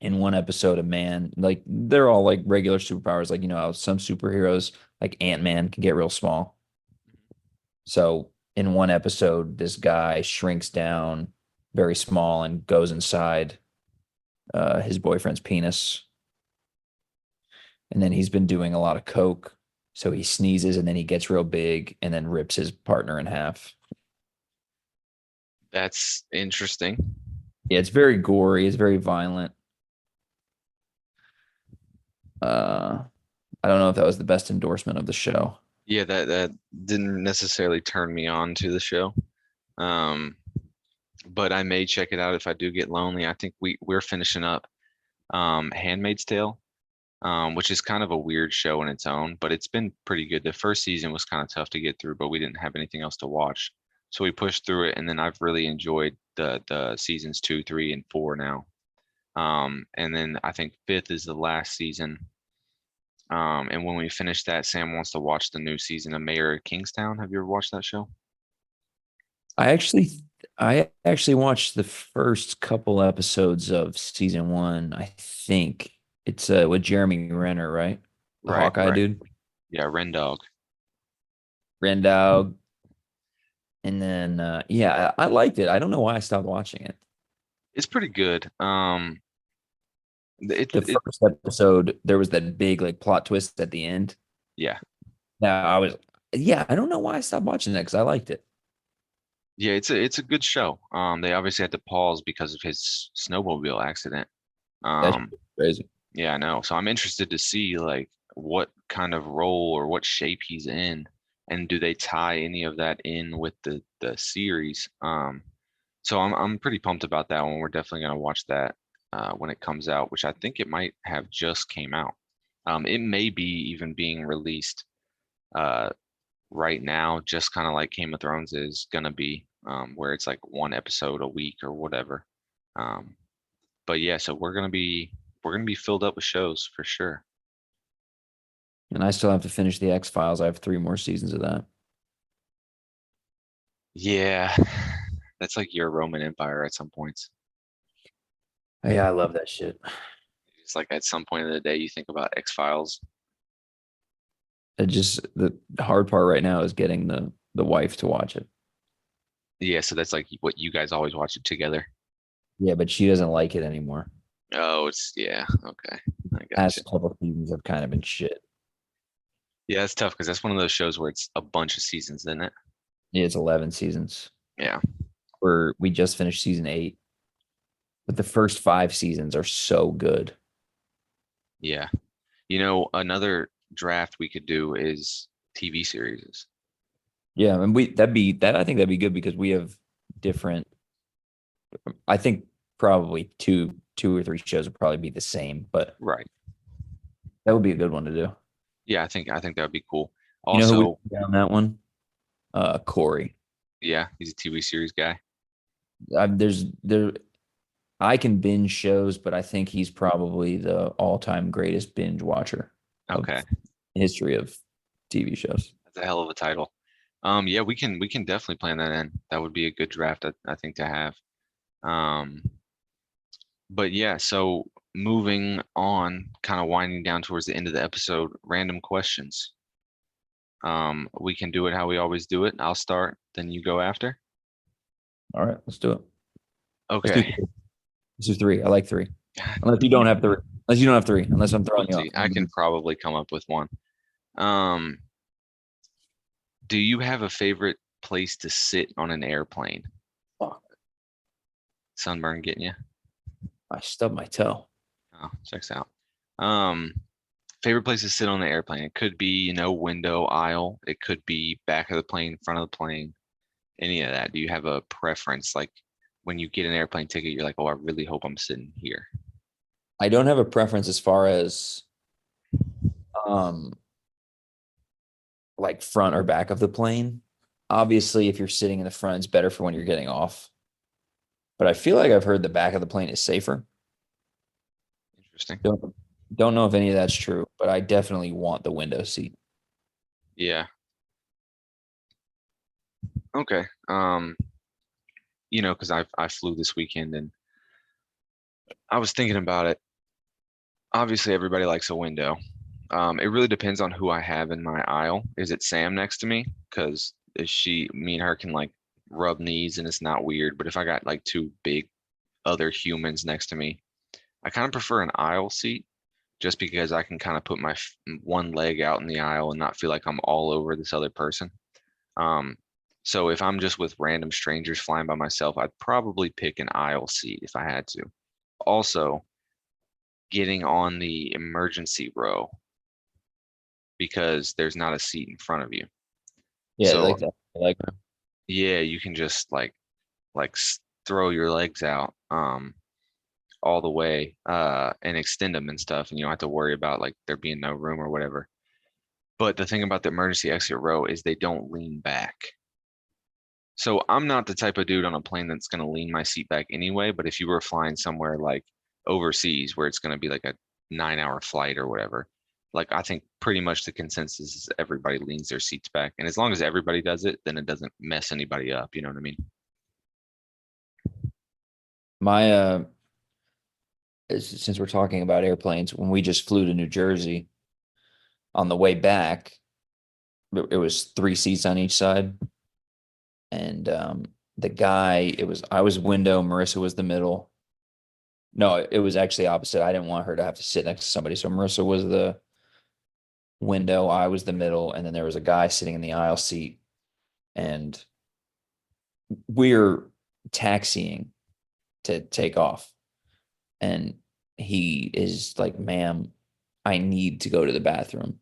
in one episode, a man, like they're all like regular superpowers, like you know how some superheroes like Ant-Man can get real small. So in one episode, this guy shrinks down very small and goes inside his boyfriend's penis. And then he's been doing a lot of coke. So he sneezes and then he gets real big and then rips his partner in half. That's interesting. Yeah, it's very gory. It's very violent. Uh, I don't know if that was the best endorsement of the show. Yeah, that didn't necessarily turn me on to the show. Um, but I may check it out if I do get lonely. I think we're finishing up Handmaid's Tale, which is kind of a weird show in its own, but it's been pretty good. The first season was kind of tough to get through, but we didn't have anything else to watch. So we pushed through it, and then I've really enjoyed the seasons 2, 3, and 4 now. And then I think fifth is the last season. And when we finish that, Sam wants to watch the new season of Mayor of Kingstown. Have you ever watched that show? I actually I actually watched the first couple episodes of season one. I think it's with Jeremy Renner, right? The Right, Hawkeye right. dude. Yeah, Ren Dog. Rendau. And then yeah, I liked it. I don't know why I stopped watching it. It's pretty good. The first episode, there was that big like plot twist at the end. Yeah, Now I was yeah, I don't know why I stopped watching that because I liked it. yeah, it's a good show. They obviously had to pause because of his snowmobile accident. That's Um, crazy. yeah, I know. So I'm interested to see like what kind of role or what shape he's in, and do they tie any of that in with the series? So I'm pretty pumped about that one. We're definitely gonna watch that when it comes out, which I think it might have just came out. It may be even being released uh right now, just kind of like Game of Thrones is gonna be, where it's like one episode a week or whatever. Um, but yeah, so we're gonna be filled up with shows for sure. And I still have to finish the X Files. I have three more seasons of that. Yeah, that's like your Roman Empire at some points. Yeah, I love that shit. It's like at some point of the day you think about X-Files. It just the hard part right now is getting the wife to watch it. Yeah, so that's like what you guys always watch it together. Yeah, but she doesn't like it anymore. Oh, it's yeah, okay. I gotcha. Past couple seasons have kind of been shit. Yeah, it's tough because that's one of those shows where it's a bunch of seasons, isn't it? Yeah, it's 11 seasons. Yeah. We just finished season 8, but the first 5 seasons are so good. Yeah. Another draft we could do is TV series. Yeah, and I think that'd be good because we have different. I think probably two or three shows would probably be the same, but Right. that would be a good one to do. Yeah, I think that would be cool. You know who Also, we on that one? Corey. yeah, he's a TV series guy. There's there I can binge shows, but I think he's probably the all-time greatest binge watcher of Okay. history of TV shows. That's a hell of a title. Yeah, we can definitely plan that in. That would be a good draft, I think, to have. Um, but yeah, so moving on, kind of winding down towards the end of the episode, random questions. We can do it how we always do it. I'll start, then you go after. All right, let's do it. Let's do Okay. three. Let's do three. I like three. God, Unless you don't have three. Unless you don't have three. Unless I'm throwing let's you off. see. I can probably come up with one. Um, do you have a favorite place to sit on an airplane? Fuck, Sunburn getting you? I stubbed my toe. Oh, checks out. Um, Favorite place to sit on the airplane. It could be, window, aisle. It could be back of the plane, front of the plane, any of that. Do you have a preference? Like when you get an airplane ticket, you're like, oh, I really hope I'm sitting here. I don't have a preference as far as um like front or back of the plane. Obviously, if you're sitting in the front, it's better for when you're getting off. But I feel like I've heard the back of the plane is safer. Interesting. Don't know if any of that's true, but I definitely want the window seat. Yeah. Okay. Because I flew this weekend and I was thinking about it. Obviously, everybody likes a window. It really depends on who I have in my aisle. Is it Sam next to me? Because me and her can like rub knees and it's not weird. But if I got like two big other humans next to me, I kind of prefer an aisle seat just because I can kind of put my one leg out in the aisle and not feel like I'm all over this other person. Um, so if I'm just with random strangers flying by myself, I'd probably pick an aisle seat if I had to. Also, getting on the emergency row because there's not a seat in front of you. Yeah, So like that. I like that. yeah, you can just throw your legs out all the way and extend them and stuff, and you don't have to worry about like there being no room or whatever. But the thing about the emergency exit row is they don't lean back. So I'm not the type of dude on a plane that's going to lean my seat back anyway, but if you were flying somewhere like overseas where it's going to be like a 9-hour flight or whatever, like I think pretty much the consensus is everybody leans their seats back. And as long as everybody does it, then it doesn't mess anybody up. You know what I mean? My since we're talking about airplanes, when we just flew to New Jersey on the way back, it was 3 seats on each side. And the guy, I was window, Marissa was the middle. No, it was actually opposite. I didn't want her to have to sit next to somebody. So Marissa was the window, I was the middle, and then there was a guy sitting in the aisle seat. And we're taxiing to take off. And he is like, ma'am, I need to go to the bathroom.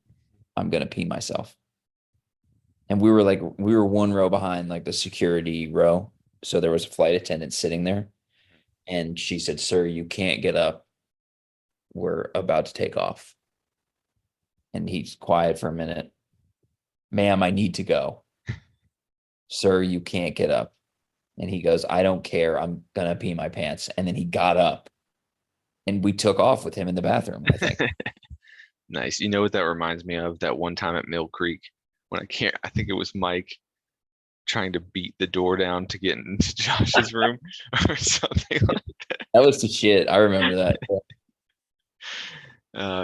I'm gonna pee myself. And we were one row behind like the security row. So there was a flight attendant sitting there. And she said, "Sir, you can't get up. We're about to take off." And he's quiet for a minute. "Ma'am, I need to go." "Sir, you can't get up." And he goes, "I don't care. I'm gonna pee my pants." And then he got up and we took off with him in the bathroom, I think. Nice. You know what that reminds me of? That one time at Mill Creek when I think it was Mike trying to beat the door down to get into Josh's room or something like That was the shit. I remember that.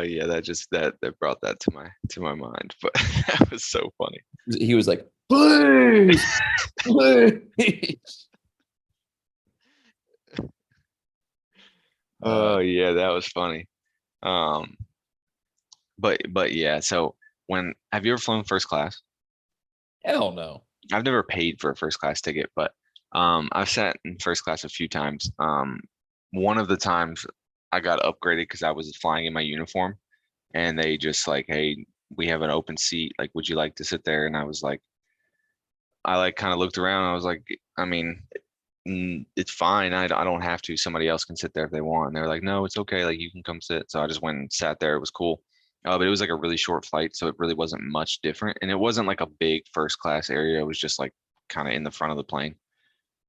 yeah, that brought that to my mind. But that was so funny. He was like, "Please, please." Oh yeah, that was funny. Um, but yeah, so when have you ever flown first class? Hell no. I've never paid for a first class ticket, but I've sat in first class a few times. One of the times I got upgraded because I was flying in my uniform, and they just like, hey, we have an open seat. Like, would you like to sit there? And I was like, I like kind of looked around. And I was like, I mean, it's fine. I don't have to. Somebody else can sit there if they want. And they're like, no, it's okay. Like, you can come sit. So I just went and sat there. It was cool. But it was like a really short flight, so it really wasn't much different. And it wasn't like a big first class area. It was just like kind of in the front of the plane.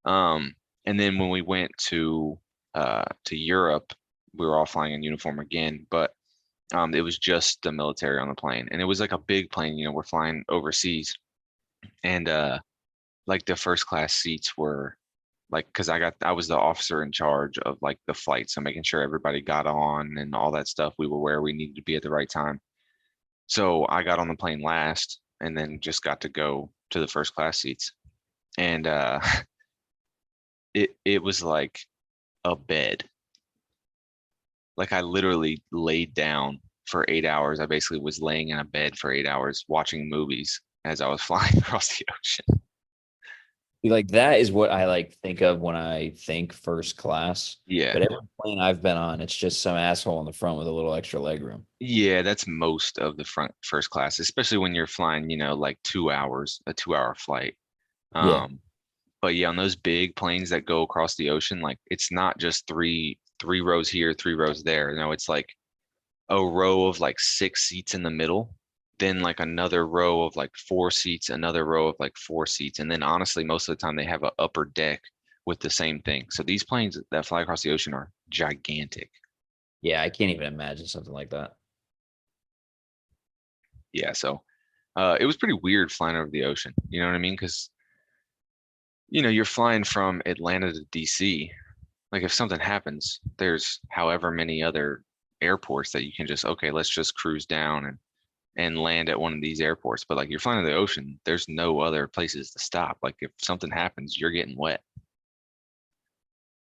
Um, and then when we went to Europe, we were all flying in uniform again, but it was just the military on the plane, and it was like a big plane. You know, we're flying overseas, and like the first class seats were like, because I was the officer in charge of like the flight, so making sure everybody got on and all that stuff. We were where we needed to be at the right time. So I got on the plane last, and then just got to go to the first class seats, and it was like a bed. Like I literally laid down for 8 hours. I basically was laying in a bed for 8 hours watching movies as I was flying across the ocean. Like that is what I like think of when I think first class. Yeah. But every plane I've been on, it's just some asshole in the front with a little extra leg room. Yeah, that's most of the front first class, especially when you're flying, like 2 hours, a 2 hour flight. Yeah. Um, but yeah, on those big planes that go across the ocean, like it's not just three rows here, 3 rows there. No, it's like a row of like 6 seats in the middle, then like another row of like 4 seats, another row of like 4 seats. And then honestly, most of the time they have an upper deck with the same thing. So these planes that fly across the ocean are gigantic. Yeah, I can't even imagine something like that. Yeah, so it was pretty weird flying over the ocean. You know what I mean? Because you're flying from Atlanta to DC. Like if something happens, there's however many other airports that you can just, okay, let's just cruise down and land at one of these airports. But like you're flying in the ocean, there's no other places to stop. Like if something happens, you're getting wet.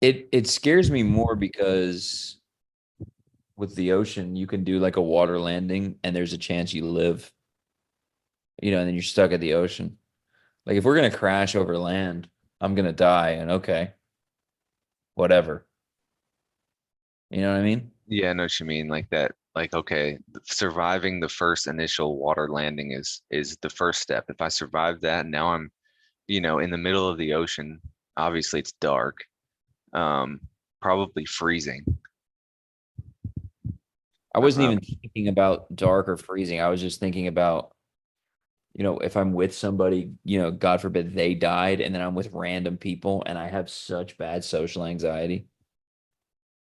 It scares me more because with the ocean, you can do like a water landing and there's a chance you live, and then you're stuck at the ocean. Like if we're gonna crash over land, I'm gonna die and okay, whatever. You know what I mean? Yeah, I know what you mean. Like that, like, okay, surviving the first initial water landing is the first step. If I survive that, now I'm, in the middle of the ocean. Obviously, it's dark. Um, Probably freezing. I wasn't Uh, even thinking about dark or freezing. I was just thinking about, if I'm with somebody, God forbid they died, and then I'm with random people, and I have such bad social anxiety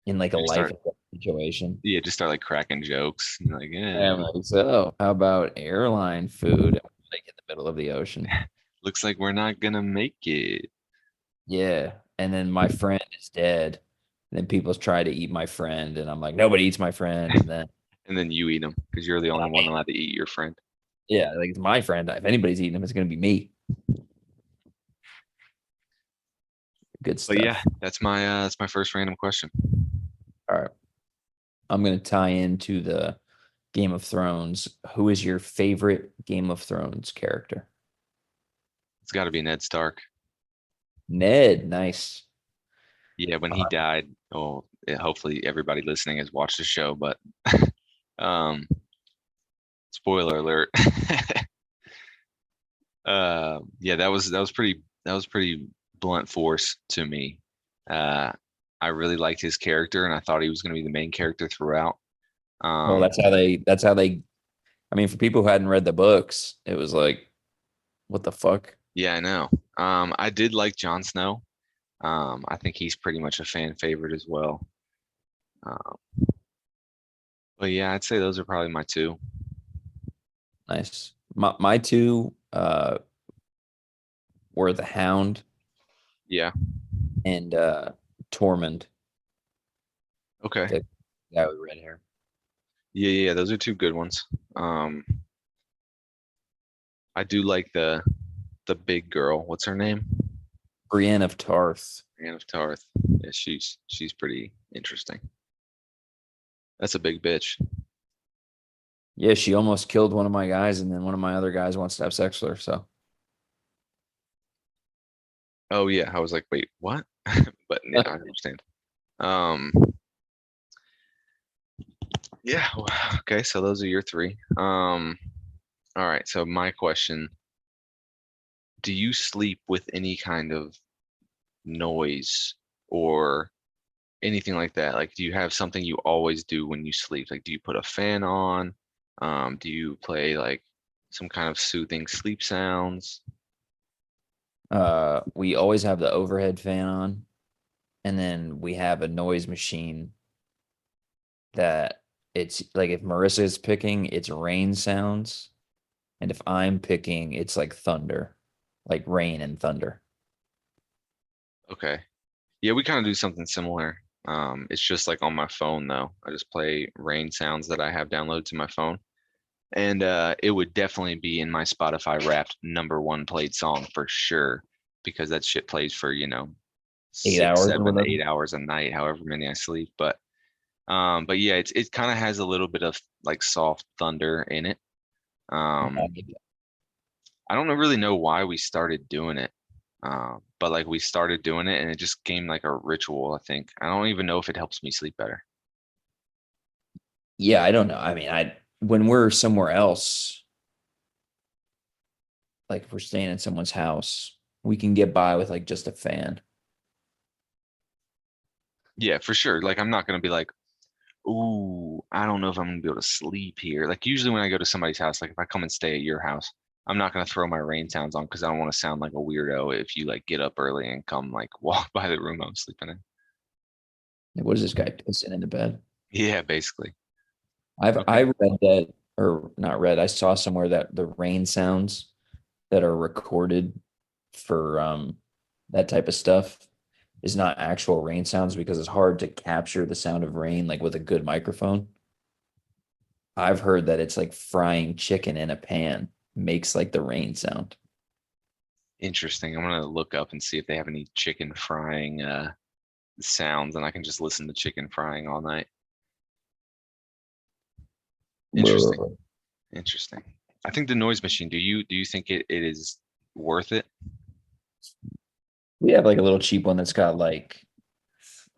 in like a just life start, and death situation. yeah, just start like cracking jokes. Like, And I'm like, so how about airline food? Like in the middle of the ocean. looks like we're not gonna make it. Yeah. And then my friend is dead. And then people try to eat my friend, and I'm like, nobody eats my friend. And then, And then you eat them because you're the only one allowed to eat your friend. yeah, like it's my friend. If anybody's eating him, it's gonna be me. Good But yeah, stuff. that's my first random question. All right. I'm gonna tie into the Game of Thrones. Who is your favorite Game of Thrones character? It's got to be Ned Stark. Ned. Nice. Yeah, when he died, oh, yeah, hopefully everybody listening has watched the show, but um, spoiler alert. Yeah, that was pretty blunt force to me. Uh, I really liked his character, and I thought he was going to be the main character throughout. Well, Um, that's how they I mean, for people who hadn't read the books, it was like, what the fuck? yeah, I know. I did like Jon Snow. I think he's pretty much a fan favorite as well. Um, but yeah, I'd say those are probably my two. Nice. My two were the Hound Yeah. and Tormund, Okay. the guy with red hair. Yeah, yeah, those are two good ones. Um, I do like the big girl. What's her name? Brienne of Tarth. Anne of Tarth. Yeah, she's pretty interesting. That's a big bitch. Yeah, she almost killed one of my guys, and then one of my other guys wants to have sex with her. So Oh yeah, I was like, wait, what? But yeah, I understand. Um, yeah, okay, so those are your three. All right, so my question, do you sleep with any kind of noise or anything like that? Like, do you have something you always do when you sleep? Like, do you put a fan on? Do you play like some kind of soothing sleep sounds? we always have the overhead fan on, and then we have a noise machine that it's like if Marissa is picking, it's rain sounds. And if I'm picking, it's like thunder, like rain and thunder. Okay. Yeah, we kind of do something similar. It's just like on my phone though. I just play rain sounds that I have downloaded to my phone. And it would definitely be in my Spotify Wrapped number one played song for sure, because that shit plays for, 6, 8 hours or 7, whatever. 8 hours a night, however many I sleep. But yeah, it kind of has a little bit of like soft thunder in it. Um, I don't really know why we started doing it. But like we started doing it and it just became like a ritual, I think. I don't even know if it helps me sleep better. Yeah, I don't know. I mean, I when we're somewhere else, like if we're staying in someone's house, we can get by with like just a fan. Yeah, for sure. Like I'm not gonna be like, ooh, I don't know if I'm gonna be able to sleep here. Like usually when I go to somebody's house, like if I come and stay at your house, I'm not gonna throw my rain sounds on because I don't want to sound like a weirdo if you like get up early and come like walk by the room I'm sleeping in. Like, what is this guy pissing in the bed? Yeah, basically. I Okay. read that, or not read, I saw somewhere that the rain sounds that are recorded for that type of stuff is not actual rain sounds because it's hard to capture the sound of rain like with a good microphone. I've heard that it's like frying chicken in a pan makes like the rain sound. Interesting. I'm gonna look up and see if they have any chicken frying sounds and I can just listen to chicken frying all night. Interesting. Whoa. Interesting. I think the noise machine, do you think it is worth it? We have like a little cheap one that's got like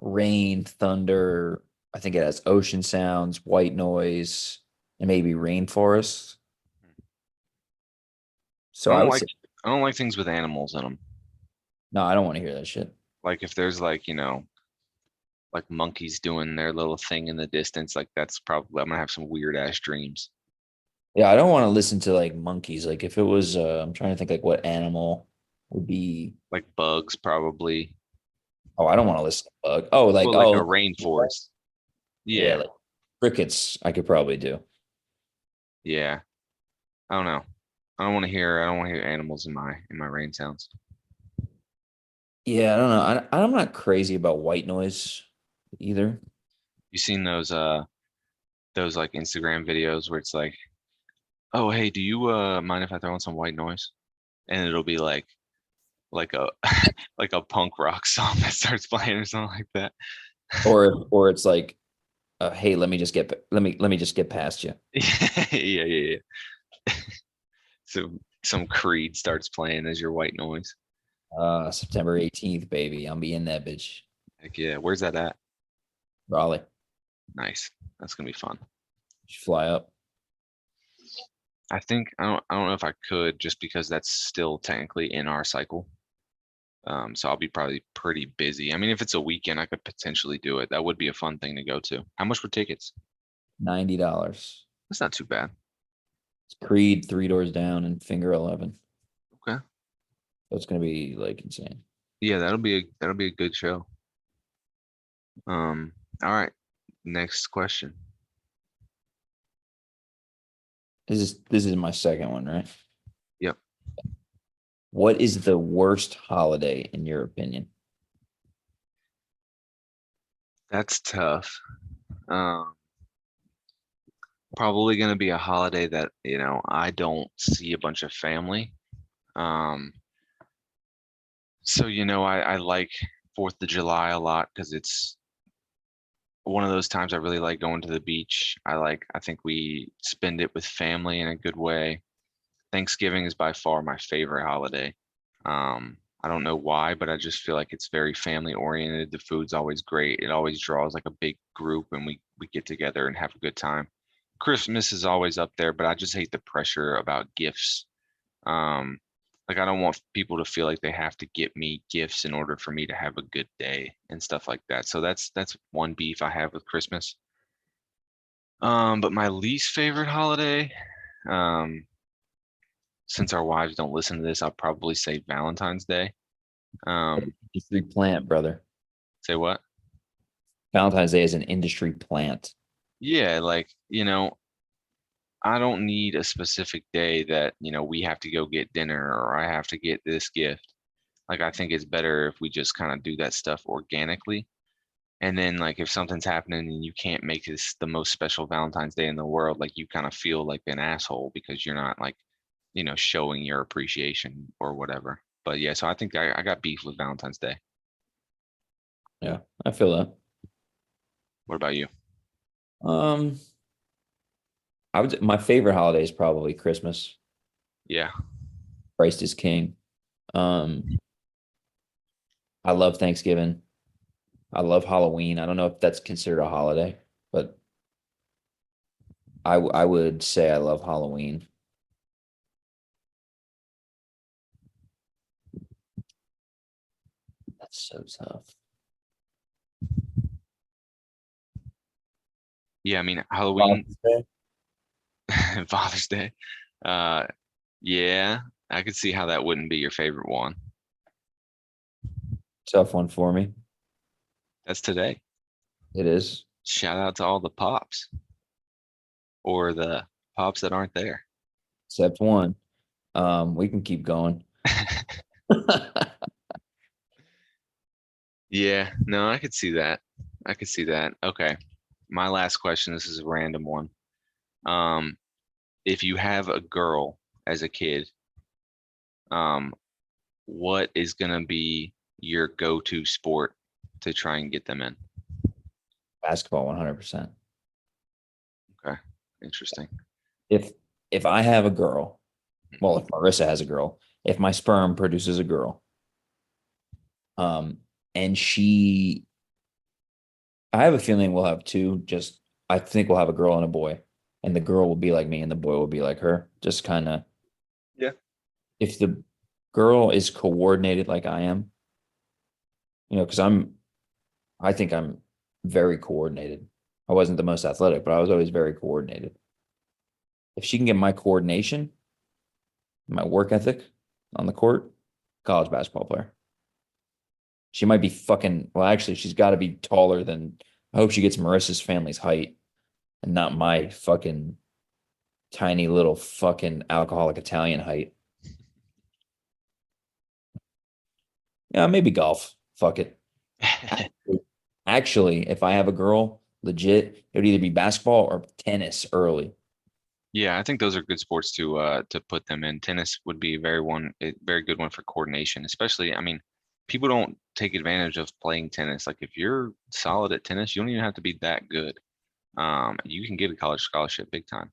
rain, thunder. I think it has ocean sounds, white noise, and maybe rainforests. So I I don't would like say I don't like things with animals in them. no. I don't want to hear that shit. Like if there's like, like monkeys doing their little thing in the distance, like that's probably I'm gonna have some weird ass dreams. Yeah, I don't want to listen to like monkeys. Like if it was, I'm trying to think like what animal would be. Like bugs probably. Oh, I don't want to listen to bug. Oh, like Well, like a oh, rainforest. yeah, Yeah, like crickets. I could probably do. yeah. I don't know. I don't want to hear animals in my rain sounds. Yeah, I don't know. I'm not crazy about white noise either. You seen those like Instagram videos where it's like, oh hey, do you mind if I throw on some white noise? And it'll be like a like a punk rock song that starts playing or something like that. Or it's like, hey, let me just get past you. Yeah, yeah, yeah. So some Creed starts playing as your white noise. September 18th, baby. I'll be in that bitch. Heck yeah. Where's that at? Raleigh. Nice. That's gonna be fun. Just fly up. I don't know if I could just because that's still technically in our cycle. So I'll be probably pretty busy. I mean, if it's a weekend, I could potentially do it. That would be a fun thing to go to. How much were tickets? $90. That's not too bad. It's Creed, Three Doors Down, and Finger 11. Okay. So it's gonna be like insane. Yeah, that'll be a good show. All right. Next question. This is my second one, right? Yep. What is the worst holiday in your opinion? That's tough. Um, Probably gonna be a holiday that, I don't see a bunch of family. Um, so I like 4th of July a lot because it's one of those times I really like going to the beach. I think we spend it with family in a good way. Thanksgiving is by far my favorite holiday. I don't know why, but I just feel like it's very family oriented. The food's always great. It always draws like a big group and we get together and have a good time. Christmas is always up there, but I just hate the pressure about gifts. Um, like I don't want people to feel like they have to get me gifts in order for me to have a good day and stuff like that. So that's one beef I have with Christmas. But my least favorite holiday, um, since our wives don't listen to this, I'll probably say Valentine's Day. Um, Industry plant, brother. Say what? Valentine's Day is an industry plant. Yeah, like, I don't need a specific day that, we have to go get dinner or I have to get this gift. Like, I think it's better if we just kind of do that stuff organically. And then, like, if something's happening and you can't make this the most special Valentine's Day in the world, like, you kind of feel like an asshole because you're not, like, showing your appreciation or whatever. But yeah, so I think I got beef with Valentine's Day. Yeah, I feel that. What about you? Um, my favorite holiday is probably Christmas. Yeah. Christ is King. Um, I love Thanksgiving. I love Halloween. I don't know if that's considered a holiday, but I would say I love Halloween. That's so tough. Yeah, I mean, Halloween, Father's Day? Father's Day. Uh, yeah, I could see how that wouldn't be your favorite one. Tough one for me. That's today. It is, Shout out to all the pops or the pops that aren't there. except one. We can keep going. Yeah, no, I could see that. I could see that. Okay. My last question, this is a random one. Um, if you have a girl as a kid, um, what is gonna be your go-to sport to try and get them in? Basketball, 100%. Okay, interesting. If if I have a girl, well, if Marissa has a girl, if my sperm produces a girl, and she I have a feeling we'll have two. Just I think we'll have a girl and a boy, and the girl will be like me, and the boy will be like her. Just kind of Yeah. if the girl is coordinated like I am, because I think I'm very coordinated. I wasn't the most athletic, but I was always very coordinated. If she can get my coordination, my work ethic on the court, college basketball player. She might be fucking, well, actually, she's got to be taller than, I hope she gets Marissa's family's height and not my fucking tiny little fucking alcoholic Italian height. Yeah, maybe golf. Fuck it. Actually, if I have a girl, legit, it would either be basketball or tennis early. Yeah, I think those are good sports to put them in. Tennis would be a very good one for coordination, especially, I mean, people don't take advantage of playing tennis. Like if you're solid at tennis, you don't even have to be that good. You can get a college scholarship big time.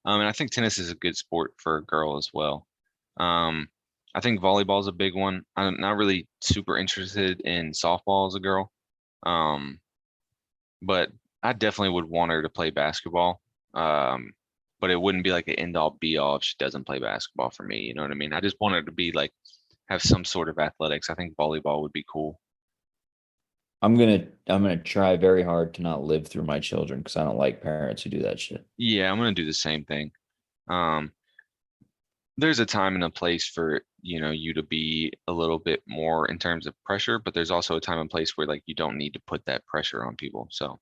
And I think tennis is a good sport for a girl as well. Um, I think volleyball is a big one. I'm not really super interested in softball as a girl. Um, but I definitely would want her to play basketball. Um, but it wouldn't be like an end all be all if she doesn't play basketball for me. You know what I mean? I just want her to be like have some sort of athletics. I think volleyball would be cool. I'm gonna try very hard to not live through my children because I don't like parents who do that shit. Yeah, I'm gonna do the same thing. Um, there's a time and a place for, you to be a little bit more in terms of pressure, but there's also a time and place where like you don't need to put that pressure on people. So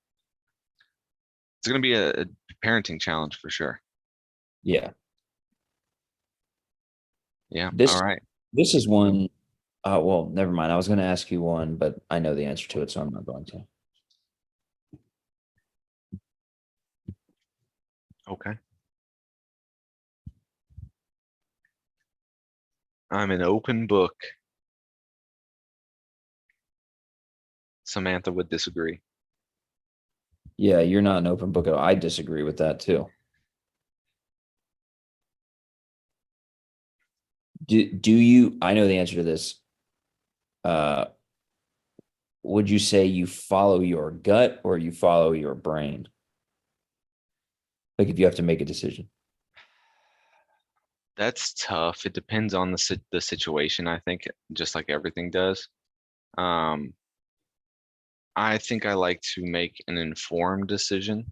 it's gonna be a parenting challenge for sure. Yeah. Yeah. All This right. this is one. Well, never mind. I was going to ask you one, but I know the answer to it, so I'm not going to. Okay. I'm an open book. Samantha would disagree. Yeah, you're not an open book at all. I disagree with that too. Do you? I know the answer to this. Uh, would you say you follow your gut or you follow your brain? Like if you have to make a decision. That's tough. It depends on the situation, I think, just like everything does. Um, I think I like to make an informed decision.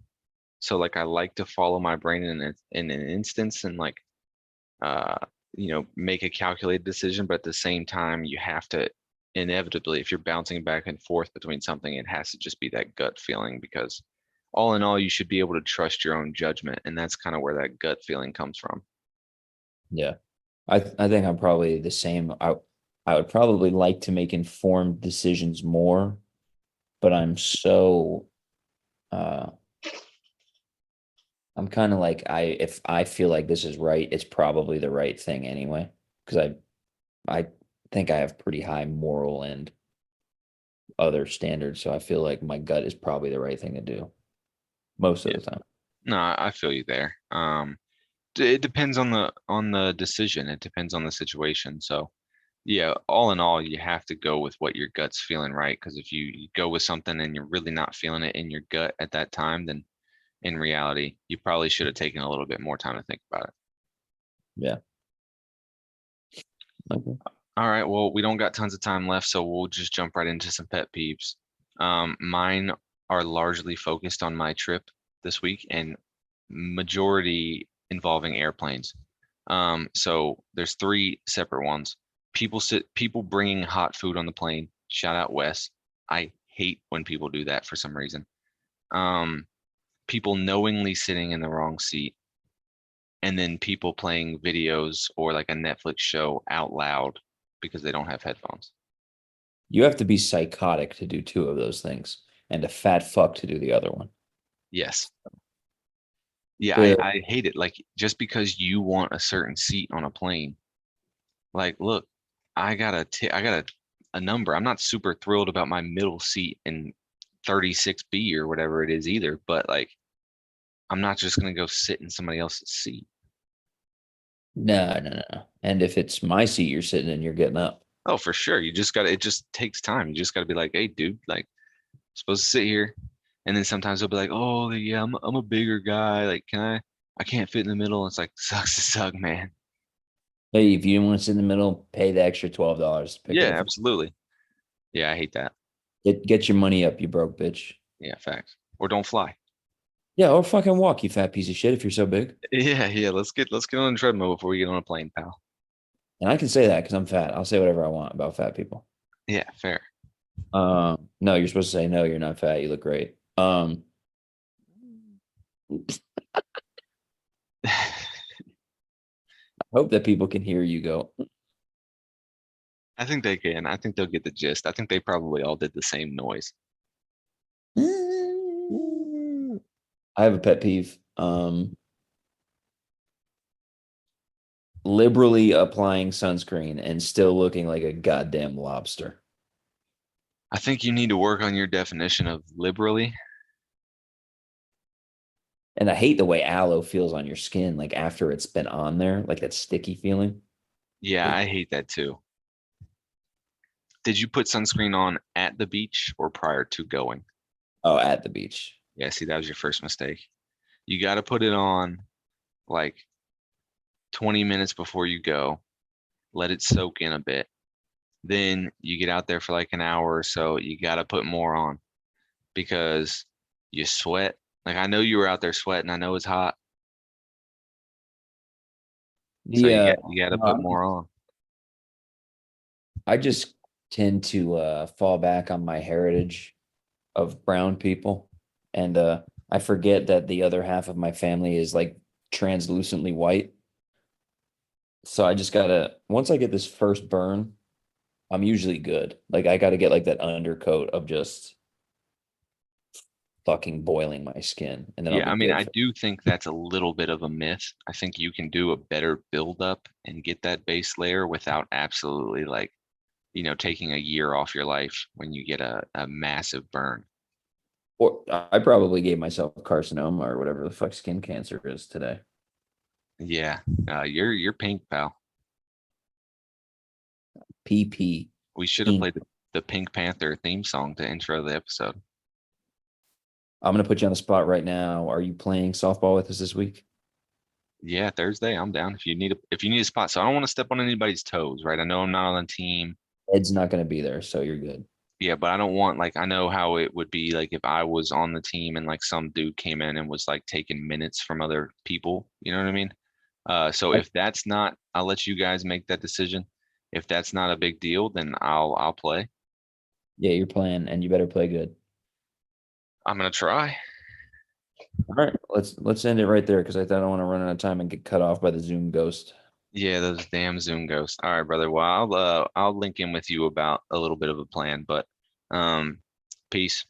So like I like to follow my brain in an instance and like uh make a calculated decision, but at the same time you have to inevitably, if you're bouncing back and forth between something, it has to just be that gut feeling because all in all, you should be able to trust your own judgment, and that's kind of where that gut feeling comes from. Yeah. I think I'm probably the same. I would probably like to make informed decisions more, but uh I'm kind of like if I feel like this is right, it's probably the right thing anyway. Because I think I have pretty high moral and other standards, so I feel like my gut is probably the right thing to do most of Yeah. the time. No, I feel you there. It depends on the decision. It depends on the situation. So yeah, all in all, you have to go with what your gut's feeling, right? Because if you go with something and you're really not feeling it in your gut at that time, then in reality, you probably should have taken a little bit more time to think about it. Yeah. Okay. All right, well, we don't got tons of time left, so we'll just jump right into some pet peeves. Mine are largely focused on my trip this week and majority involving airplanes. So there's three separate ones. People bringing hot food on the plane. Shout out Wes. I hate when people do that for some reason. Um, People knowingly sitting in the wrong seat, and then people playing videos or like a Netflix show out loud because they don't have headphones. You have to be psychotic to do two of those things and a fat fuck to do the other one. Yes. Yeah, I, The I hate it. Like just because you want a certain seat on a plane, like look, I got a number. I'm not super thrilled about my middle seat in 36B or whatever it is either, but like I'm not just gonna go sit in somebody else's seat. No, no, no, no. And if it's my seat you're sitting in, you're getting up. Oh, for sure. You just gotta, it just takes time. You just gotta be like, hey, dude, like supposed to sit here. And then sometimes they'll be like, oh yeah, I'm a bigger guy. Like, I can't fit in the middle. It's like sucks to suck, man. Hey, if you want to sit in the middle, pay the extra $12 to pick it Yeah, up. absolutely. Yeah, I hate that. Get your money up, you broke bitch. Yeah, facts. Or don't fly. Yeah, or fucking walk, you fat piece of shit, if you're so big. Yeah. Let's get on the treadmill before we get on a plane, pal. And I can say that because I'm fat. I'll say whatever I want about fat people. Yeah, fair. No, you're supposed to say no, you're not fat. You look great. I hope that people can hear you go. I think they can. I think they'll get the gist. I think they probably all did the same noise. I have a pet peeve. Liberally applying sunscreen and still looking like a goddamn lobster. I think you need to work on your definition of liberally. And I hate the way aloe feels on your skin, like after it's been on there, like that sticky feeling. Yeah, I hate that too. Did you put sunscreen on at the beach or prior to going? Oh, at the beach. Yeah, see, that was your first mistake. You got to put it on like 20 minutes before you go. Let it soak in a bit. Then you get out there for like an hour or so. You got to put more on because you sweat. Like I know you were out there sweating. I know it's hot. So The you got to put no, more on. I just tend to fall back on my heritage of brown people, and I forget that the other half of my family is like translucently white. So I just gotta once I get this first burn, I'm usually good. Like I gotta get like that undercoat of just fucking boiling my skin, and then I'll Yeah, be I mean, good I for. do think that's a little bit of a myth. I think you can do a better build up and get that base layer without absolutely like, taking a year off your life when you get a massive burn. Or I probably gave myself carcinoma or whatever the fuck skin cancer is today. Yeah, you're pink, pal. PP. We should have Pink. played the Pink Panther theme song to intro the episode. I'm gonna put you on the spot right now. Are you playing softball with us this week? Yeah, Thursday, I'm down if you need a spot. So I don't want to step on anybody's toes, right? I know I'm not on the team. Ed's not gonna be there, so you're good. Yeah, but I don't want like I know how it would be like if I was on the team and like some dude came in and was like taking minutes from other people. You know what I mean? So I- if that's not, I'll let you guys make that decision. If that's not a big deal, then I'll play. yeah, you're playing, and you better play good. I'm gonna try. All right, let's end it right there because I don't want to run out of time and get cut off by the Zoom ghost. Yeah, those damn Zoom ghosts. All right, brother. Well, I'll link in with you about a little bit of a plan, but peace.